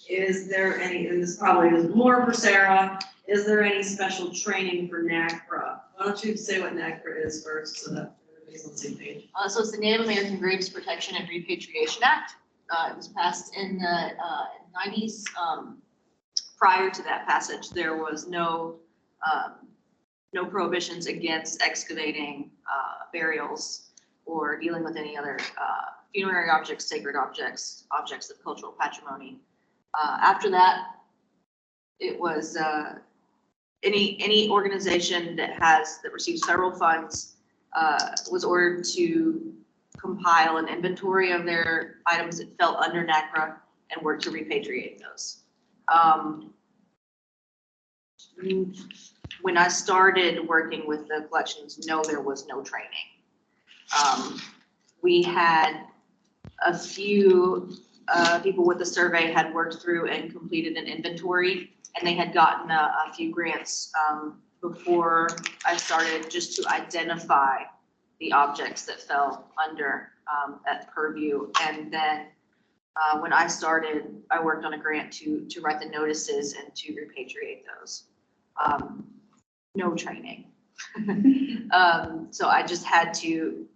Is there any, and this probably is more for Sarah, is there any special training for NAGPRA? Why don't you say what NAGPRA is first so that everybody's on the same page? So it's the Native American Graves Protection and Repatriation Act. It was passed in the 90s. Prior to that passage, there was no prohibitions against excavating burials or dealing with any other funerary objects, sacred objects, objects of cultural patrimony. After that, it was any organization that receives federal funds was ordered to compile an inventory of their items that fell under NACRA and work to repatriate those. When I started working with the collections, no, there was no training. We had a few people with the survey had worked through and completed an inventory, and they had gotten a few grants before I started, just to identify the objects that fell under that purview. And then when I started, I worked on a grant to write the notices and to repatriate those. No training. So I just had to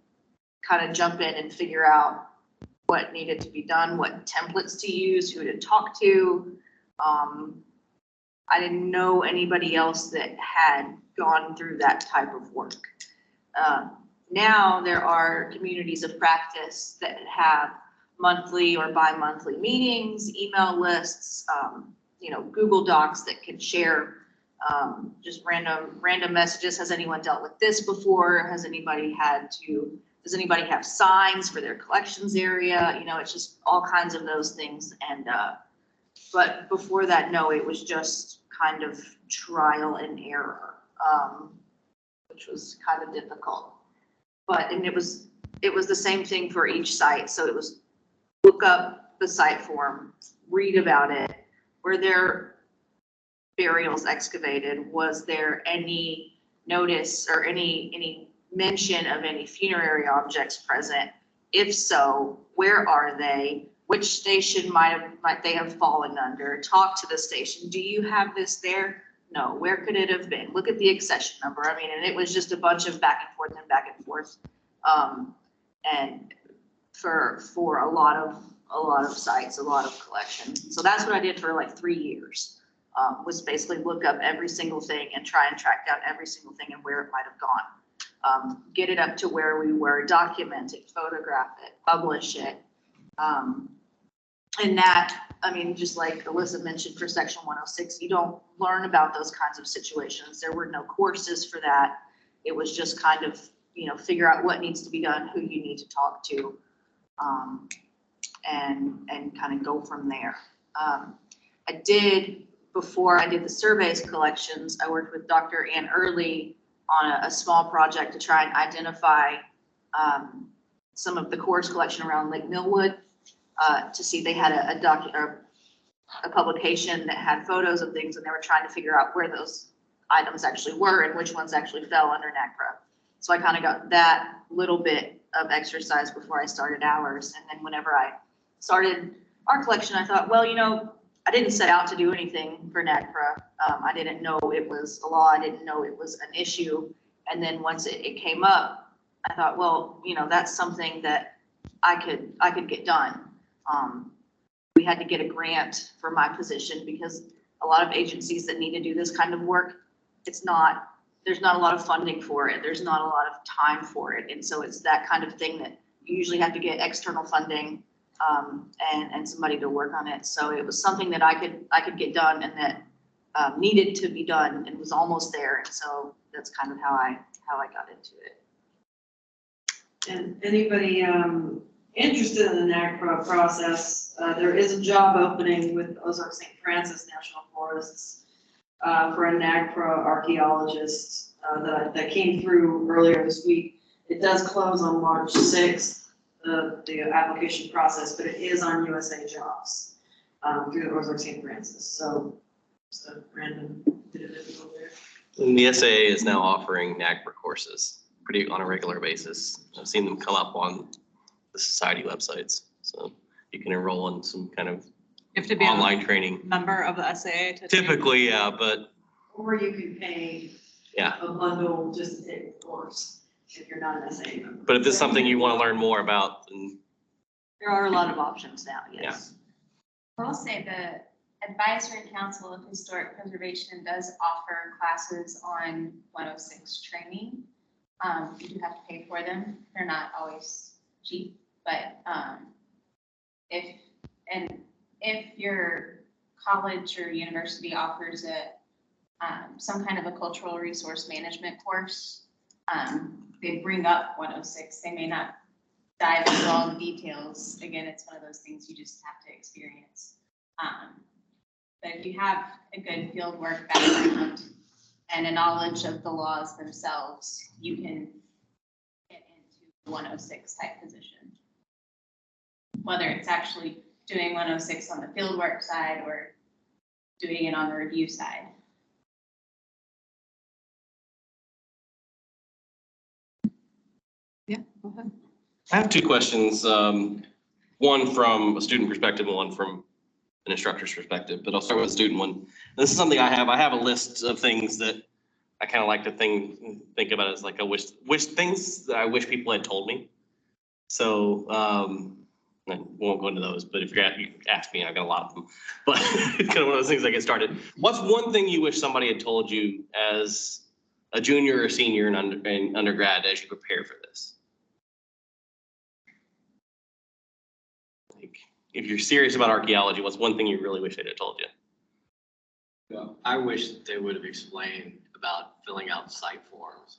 kind of jump in and figure out what needed to be done, what templates to use, who to talk to. I didn't know anybody else that had gone through that type of work. Now there are communities of practice that have monthly or bi-monthly meetings, email lists, Google Docs that can share just random messages. Has anyone dealt with this before? Does anybody have signs for their collections area? It's just all kinds of those things. And but before that, no, it was just kind of trial and error, which was kind of difficult. And it was the same thing for each site. So it was look up the site form, read about it. Were there burials excavated? Was there any notice or any mention of any funerary objects present? If so, where are they? Which station might they have fallen under? Talk to the station. Do you have this there? No. Where could it have been? Look at the accession number. I mean, and it was just a bunch of back and forth and back and forth. And for a lot of sites, a lot of collections. So that's what I did for like 3 years. Was basically look up every single thing and try and track down every single thing and where it might have gone. Get it up to where we were, document it, photograph it, publish it. And that, I mean, just like Elissa mentioned for Section 106, you don't learn about those kinds of situations. There were no courses for that. It was just kind of, figure out what needs to be done, who you need to talk to, and kind of go from there. Before I did the surveys collections, I worked with Dr. Ann Early on a small project to try and identify some of the course collection around Lake Millwood, to see they had a publication that had photos of things, and they were trying to figure out where those items actually were and which ones actually fell under NACRA. So I kind of got that little bit of exercise before I started ours. And then whenever I started our collection, I thought, well, I didn't set out to do anything for NACRA. I didn't know it was a law. I didn't know it was an issue. And then once it came up, I thought, well, that's something that I could get done. We had to get a grant for my position because a lot of agencies that need to do this kind of work, there's not a lot of funding for it. There's not a lot of time for it. And so it's that kind of thing that you usually have to get external funding and somebody to work on it. So it was something that I could get done and that needed to be done and was almost there. And so that's kind of how I got into it. And anybody interested in the NACRA process, there is a job opening with Ozark St. Francis National Forests for a NACRA archeologist that came through earlier this week. It does close on March 6th, the application process, but it is on USA Jobs through the Ozark St. Francis. So just a random bit of info there. And the SAA is now offering NACRA courses on a regular basis. I've seen them come up on the society websites. So you can enroll in some kind of You have to be online a training. member of the SAA to Typically, yeah, but Or you can pay yeah. a bundle just to take the course if you're not an SA member. But if it's something you want to learn more about, then There are a lot of options now, yes. I will say the Advisory Council of Historic Preservation does offer classes on 106 training. You do have to pay for them. They're not always cheap, but if your college or university offers it, some kind of a cultural resource management course. They bring up 106. They may not dive into all the details. Again, it's one of those things you just have to experience. But if you have a good field work background and a knowledge of the laws themselves, you can get into the 106 type position. Whether it's actually doing 106 on the field work side or doing it on the review side. Yeah, go ahead. I have two questions, one from a student perspective and one from an instructor's perspective, but I'll start with the student one. This is something I have a list of things that I kind of like to think about as like a wish things that I wish people had told me. So, I won't go into those, but if you ask me, I've got a lot of them, but kind of one of those things that get started. What's one thing you wish somebody had told you as a junior or senior in undergrad as you prepare for this? Like, if you're serious about archaeology, what's one thing you really wish they'd have told you? Well, I wish they would have explained about filling out site forms.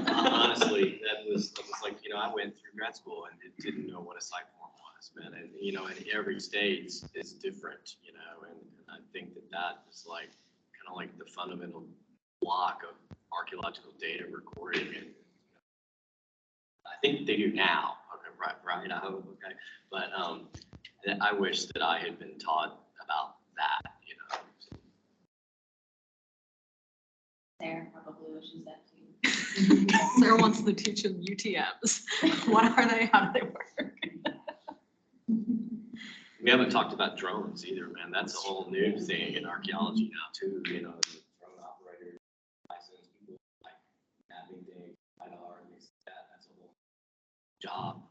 Honestly, that was like, I went through grad school and didn't know what a site form was, man. And, and every state is different, and I think that is like, kind of like the fundamental block of archaeological data recording. And I think they do now, okay, right, I hope, okay. But I wish that I had been taught about that, Sarah probably wishes that too. Sarah wants to teach them UTMs. What are they? How do they work? We haven't talked about drones either, man. That's a whole new thing in archaeology now too, the drone operator, license people like mapping things, LiDAR, and things like that. That's a whole job,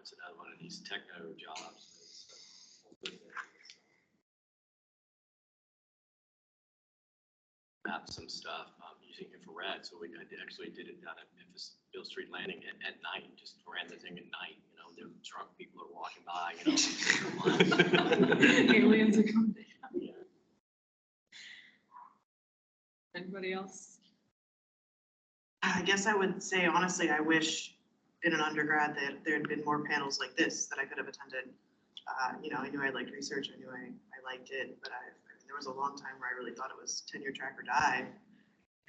it's another one of these techno jobs. Map some stuff using infrared. So I actually did it down at Memphis Bill Street Landing at night, just ran the thing at night. The drunk people are walking by, Aliens are coming down. Yeah. Anybody else? I guess I would say, honestly, I wish in an undergrad that there had been more panels like this that I could have attended. I knew I liked research. I knew I liked it, but there was a long time where I really thought it was tenure track or die,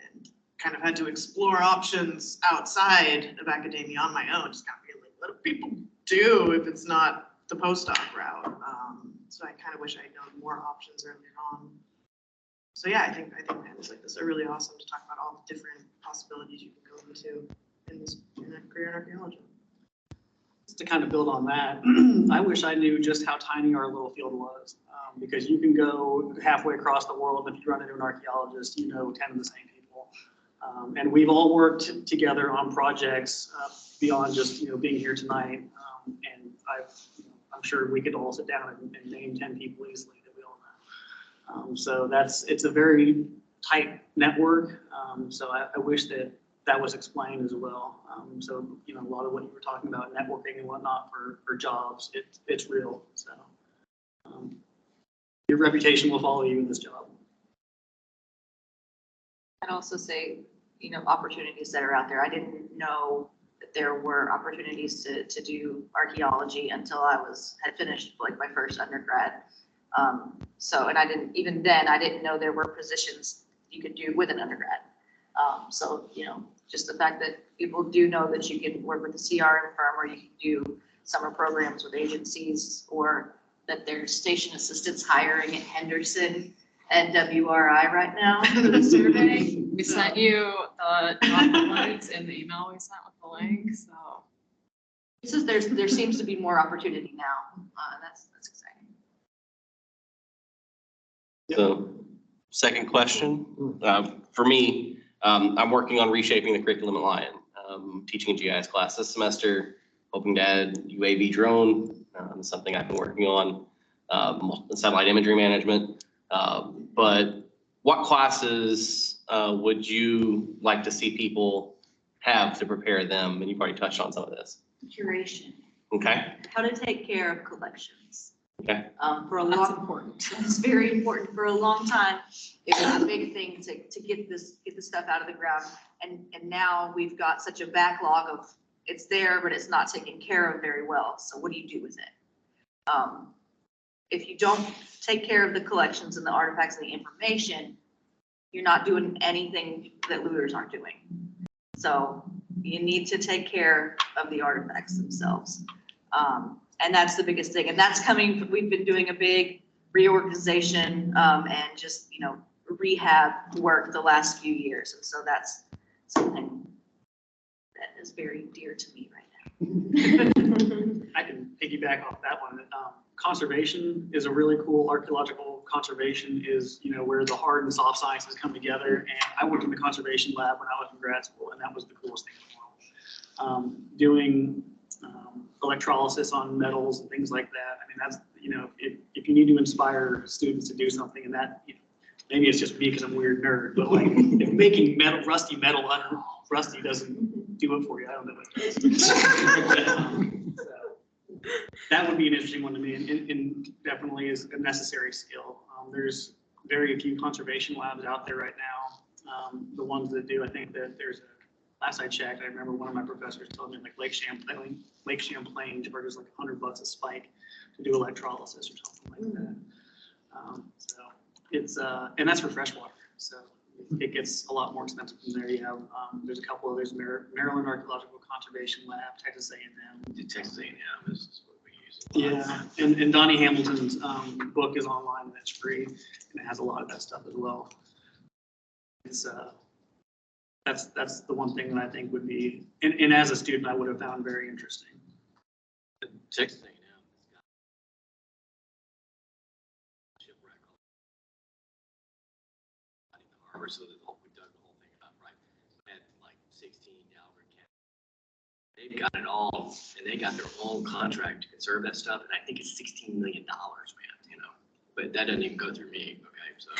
and kind of had to explore options outside of academia on my own. Just kind of feel like, what do people do if it's not the postdoc route? So I kind of wish I had known more options earlier on. So yeah, I think panels like this are really awesome to talk about all the different possibilities you can go into in a career in archaeology. Just to kind of build on that, I wish I knew just how tiny our little field was, because you can go halfway across the world, and if you run into an archaeologist, 10 of the same people. And we've all worked together on projects beyond just being here tonight. And I'm sure we could all sit down and name 10 people easily that we all know. So it's a very tight network. So I wish that was explained as well. So, a lot of what you were talking about, networking and whatnot for jobs, it's real. So your reputation will follow you in this job. I'd also say, opportunities that are out there. I didn't know that there were opportunities to do archaeology until I had finished like my first undergrad. And even then I didn't know there were positions you could do with an undergrad. So, just the fact that people do know that you can work with a CRM firm, or you can do summer programs with agencies, or that there's station assistants hiring at Henderson and WRI right now for the survey. We sent you the documents in the email we sent with the link, so. There seems to be more opportunity now. That's exciting. So, second question, for me, I'm working on reshaping the curriculum at Lyon. Teaching a GIS class this semester, hoping to add UAV drone, something I've been working on, satellite imagery management. But what classes would you like to see people have to prepare them? And you've already touched on some of this. Curation. Okay. How to take care of collections. Okay. For a That's long, important. it's very important. For a long time, it was a big thing to get this stuff out of the ground. And now we've got such a backlog of, it's there, but it's not taken care of very well. So what do you do with it? If you don't take care of the collections and the artifacts and the information, you're not doing anything that looters aren't doing. So you need to take care of the artifacts themselves. And that's the biggest thing. And that's coming, we've been doing a big reorganization and just, rehab work the last few years. And so that's something that is very dear to me right now. I can piggyback off that one. Conservation is a really cool. Archaeological conservation is, where the hard and soft sciences come together. And I worked in the conservation lab when I was in grad school, and that was the coolest thing in the world. Doing electrolysis on metals and things like that. I mean, that's, if you need to inspire students to do something, and that, maybe it's just me because I'm a weird nerd, but like if making rusty metal rusty doesn't do it for you, I don't know what it does. So, that would be an interesting one to me, and definitely is a necessary skill. There's very few conservation labs out there right now. The ones that do, I think that there's last I checked, I remember one of my professors told me like Lake Champlain charges like $100 a spike to do electrolysis or something like that. So it's and that's for freshwater. So it gets a lot more expensive from there. You have there's a couple others, Maryland Archaeological Conservation Lab, Texas A&M. Texas A&M is what we use. Yeah, and Donnie Hamilton's book is online and it's free, and it has a lot of that stuff as well. It's that's the one thing that I think would be, and as a student, I would have found very interesting. Texas A&M has got shipwreck in the harbor, so we dug the whole thing up, right? At like 16 Albert County. They've got it all, and they got their own contract to conserve that stuff, and I think it's $16 million, man, but that doesn't even go through me, okay? So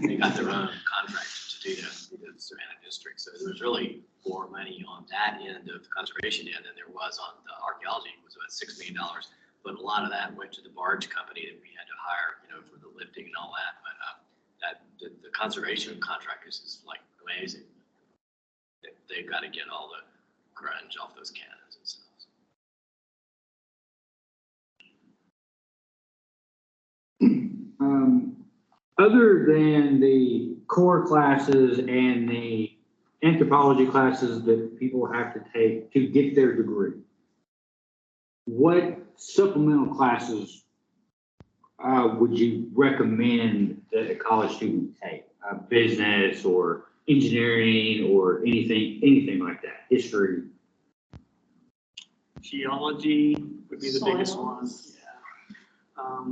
they got their own contract to do that through the Savannah district. So there was really more money on that end of the conservation end than there was on the archaeology. It was about $6 million, but a lot of that went to the barge company that we had to hire, for the lifting and all that. But the conservation contractors is like amazing. They've got to get all the grunge off those cannons and stuff. Other than the core classes and the anthropology classes that people have to take to get their degree, what supplemental classes would you recommend that a college student take? Business or engineering or anything like that, history? Geology would be the biggest one. Yeah.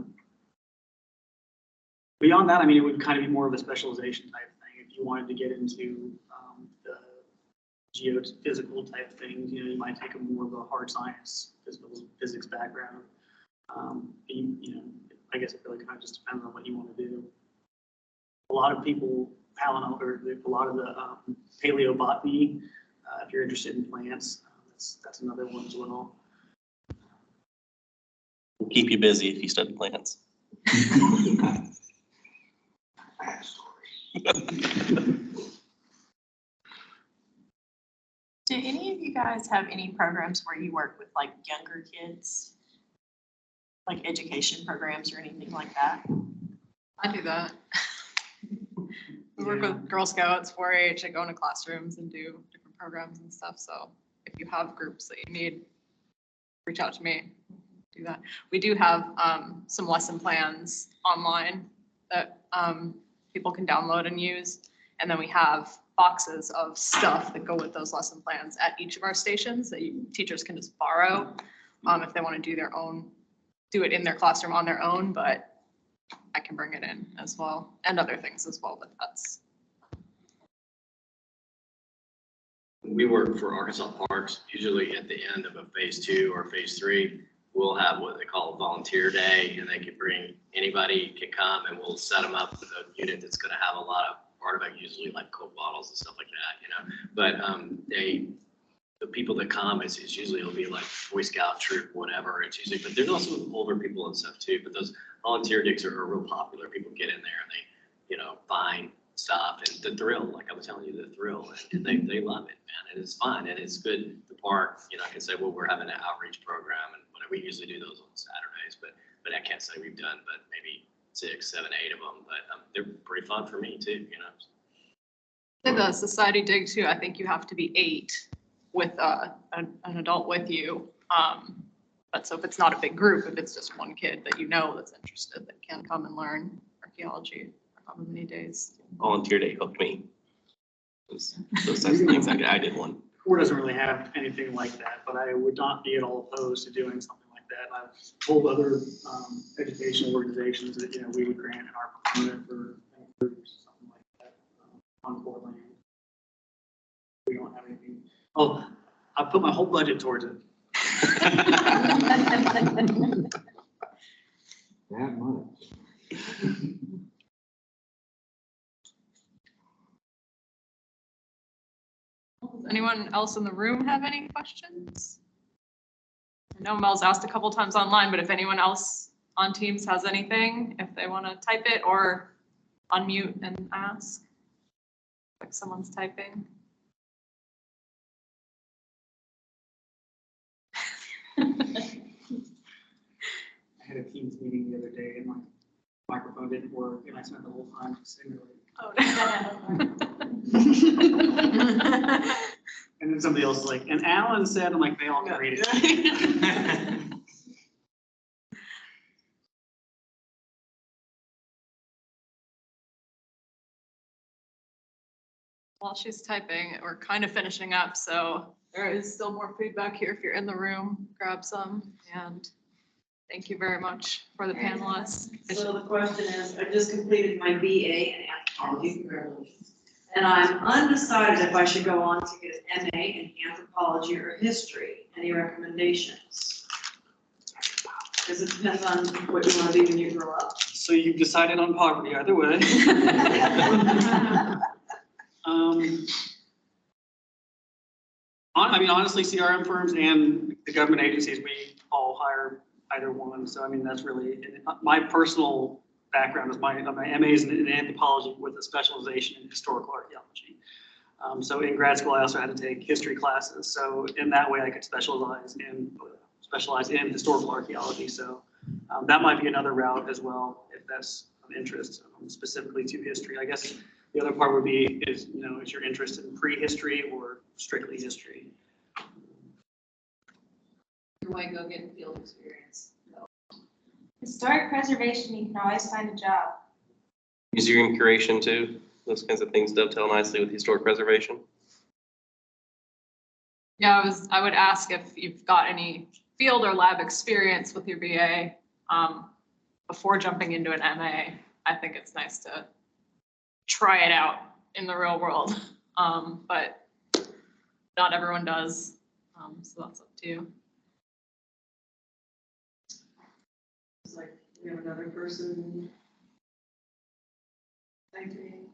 Beyond that, I mean, it would kind of be more of a specialization type thing. If you wanted to get into the geophysical type things, you might take a more of a hard science, physics background. I guess it really kind of just depends on what you want to do. A lot of people, a lot of the paleobotany, if you're interested in plants, that's another one as well. We'll keep you busy if you study plants. Do any of you guys have any programs where you work with like younger kids? Like education programs or anything like that? I do that. We work with Girl Scouts, 4-H, I go into classrooms and do different programs and stuff. So if you have groups that you need, reach out to me, do that. We do have some lesson plans online that people can download and use. And then we have boxes of stuff that go with those lesson plans at each of our stations that teachers can just borrow if they want to do it in their classroom on their own, but I can bring it in as well and other things as well, but that's. We work for Arkansas Parks, usually at the end of a phase 2 or phase 3, we'll have what they call a volunteer day, and they can bring, anybody can come and we'll set them up with a unit that's gonna have a lot of artifacts, usually like Coke bottles and stuff like that, But the people that come, it's usually it'll be like Boy Scout troop, whatever. It's usually, but there's also older people and stuff too. But those volunteer digs are real popular. People get in there and they, find stuff and the thrill, like I was telling you, the thrill, and they love it, man. And it's fun and it's good. The park, I can say, well, we're having an outreach program, and we usually do those on Saturdays, but I can't say we've done, but maybe 6, 7, 8 of them. But they're pretty fun for me too, In the society dig too, I think you have to be 8 with an adult with you. But so if it's not a big group, if it's just one kid that that's interested, that can come and learn archaeology for however many days. Volunteer day hooked me. Those types of things. I did one. Corps doesn't really have anything like that, but I would not be at all opposed to doing something like that. I've told other educational organizations that, we would grant an ARP permit for groups, something like that, on Corps land. We don't have anything. Oh, I put my whole budget towards it. That much. Does anyone else in the room have any questions? I know Mel's asked a couple times online, but if anyone else on Teams has anything, if they want to type it or unmute and ask, like someone's typing. I had a Teams meeting the other day and my microphone didn't work and I spent the whole time just sitting there like, and then somebody else was like, and Alan said, I'm like, they all can read it. While she's typing, we're kind of finishing up, so there is still more feedback here. If you're in the room, grab some, and thank you very much for the panelists. So the question is, I just completed my BA in anthropology, congratulations. And I'm undecided if I should go on to get an MA in anthropology or history. Any recommendations? Because it depends on what you want to be when you grow up. So you've decided on poverty either way. Honestly, CRM firms and the government agencies, we all hire either one. So, that's really, my personal background is my MA is in anthropology with a specialization in historical archaeology. So in grad school, I also had to take history classes. So in that way, I could specialize in historical archaeology. So that might be another route as well, if that's of interest, specifically to history. I guess the other part would be is your interest in prehistory or strictly history? You might go get field experience. Historic preservation, you can always find a job. Museum curation too. Those kinds of things dovetail nicely with historic preservation. Yeah, I would ask if you've got any field or lab experience with your BA before jumping into an MA. I think it's nice to try it out in the real world, but not everyone does, so that's up to you. It's like we have another person. Typing.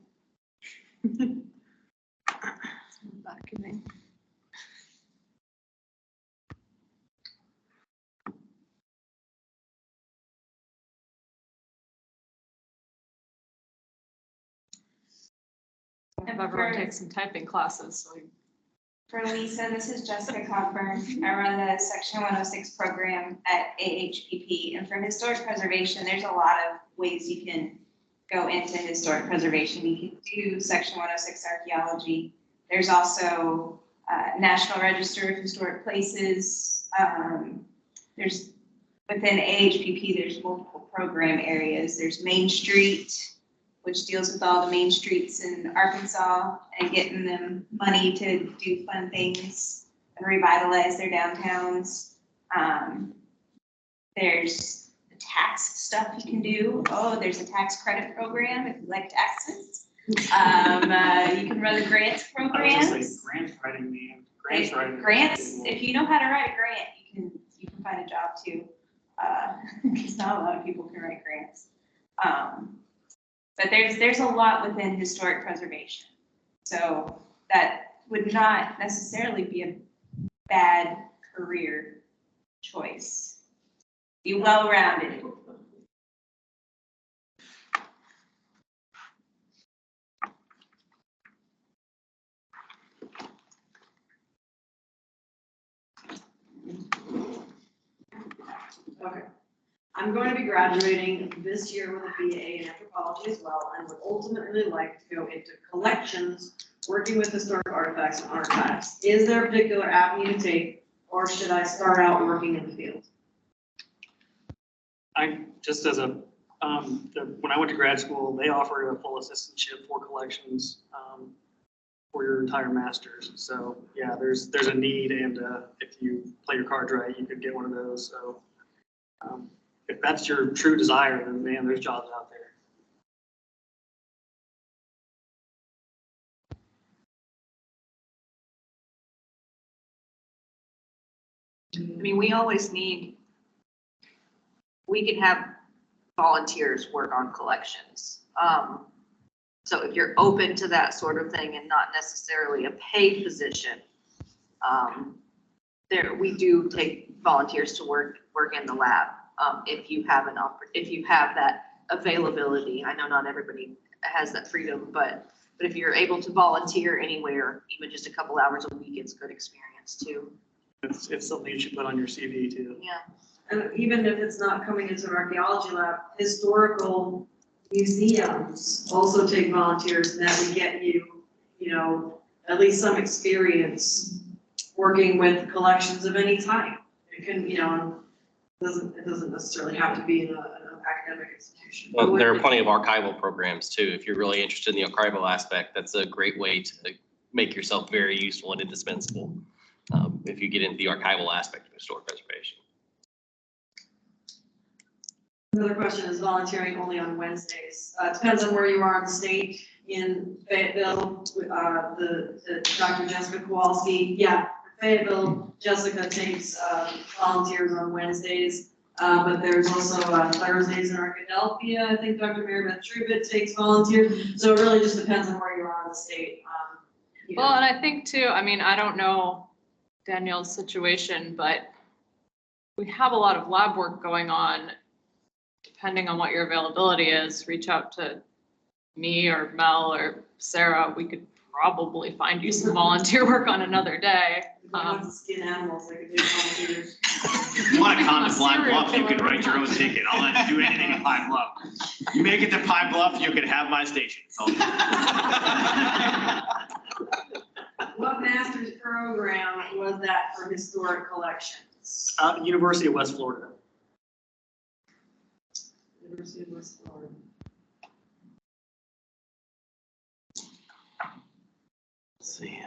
Vacuuming. Have everyone take some typing classes, so For Lisa, this is Jessica Cockburn. I run the Section 106 program at AHPP. And for historic preservation, there's a lot of ways you can go into historic preservation. You can do Section 106 archaeology. There's also National Register of Historic Places. There's within AHPP, there's multiple program areas. There's Main Street, which deals with all the main streets in Arkansas and getting them money to do fun things and revitalize their downtowns. There's the tax stuff you can do. Oh, there's a tax credit program if you like taxes. You can run the grants programs. I was just like, grants writing, man. Grants writing. Grants, if you know how to write a grant, you can find a job too. Because not a lot of people can write grants. But there's a lot within historic preservation. So that would not necessarily be a bad career choice. Be well-rounded. Okay. I'm going to be graduating this year with a BA in anthropology as well, and would ultimately like to go into collections, working with historic artifacts and archives. Is there a particular avenue to take, or should I start out working in the field? I, just as a, when I went to grad school, they offered a full assistantship for collections for your entire master's. So yeah, there's a need, and if you play your cards right, you could get one of those. So if that's your true desire, then man, there's jobs out there. I mean, we always need, we can have volunteers work on collections. So if you're open to that sort of thing and not necessarily a paid position, there, we do take volunteers to work in the lab. If you have that availability. I know not everybody has that freedom, but if you're able to volunteer anywhere, even just a couple hours a week, it's good experience too. It's something you should put on your CV too. Yeah. And even if it's not coming into an archaeology lab, historical museums also take volunteers, and that would get you, you know, at least some experience working with collections of any type. It can, you know, it doesn't necessarily have to be in an academic institution. Well, there are plenty of archival programs too. If you're really interested in the archival aspect, that's a great way to make yourself very useful and indispensable. If you get into the archival aspect of historic preservation. Another question is volunteering only on Wednesdays. It depends on where you are in the state. In Fayetteville, the Dr. Jessica Kowalski, yeah, Fayetteville, Jessica takes volunteers on Wednesdays, but there's also Thursdays in Arkadelphia. I think Dr. Mary Beth Trubit takes volunteers. So it really just depends on where you are in the state. Well, and I think too, I mean, I don't know Danielle's situation, but we have a lot of lab work going on. Depending on what your availability is, reach out to me or Mel or Sarah. We could probably find you some volunteer work on another day. If I want to skin animals, I could do volunteers. If you want to come to Pine Bluff, you can write your own ticket. I'll let you do anything in Pine Bluff. You make it to Pine Bluff, you can have my station. What master's program was that for historic collections? University of West Florida. University of West Florida. Let's see.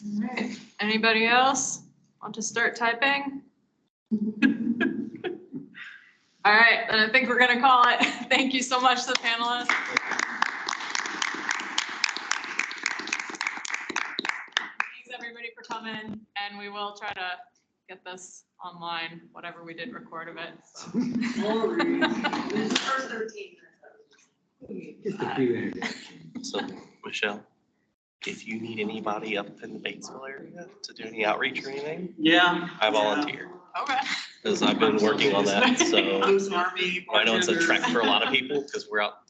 All right. Anybody else want to start typing? All right, then I think we're gonna call it. Thank you so much to the panelists. Thanks everybody for coming, and we will try to get this online, whatever we did record of it. So. It's the first 13 minutes. Just a few introductions. So, Michelle, if you need anybody up in the Batesville area to do any outreach or anything, Yeah. I volunteer. Okay. Because I've been working on that, so I'm sorry. I know it's a trek for a lot of people because we're out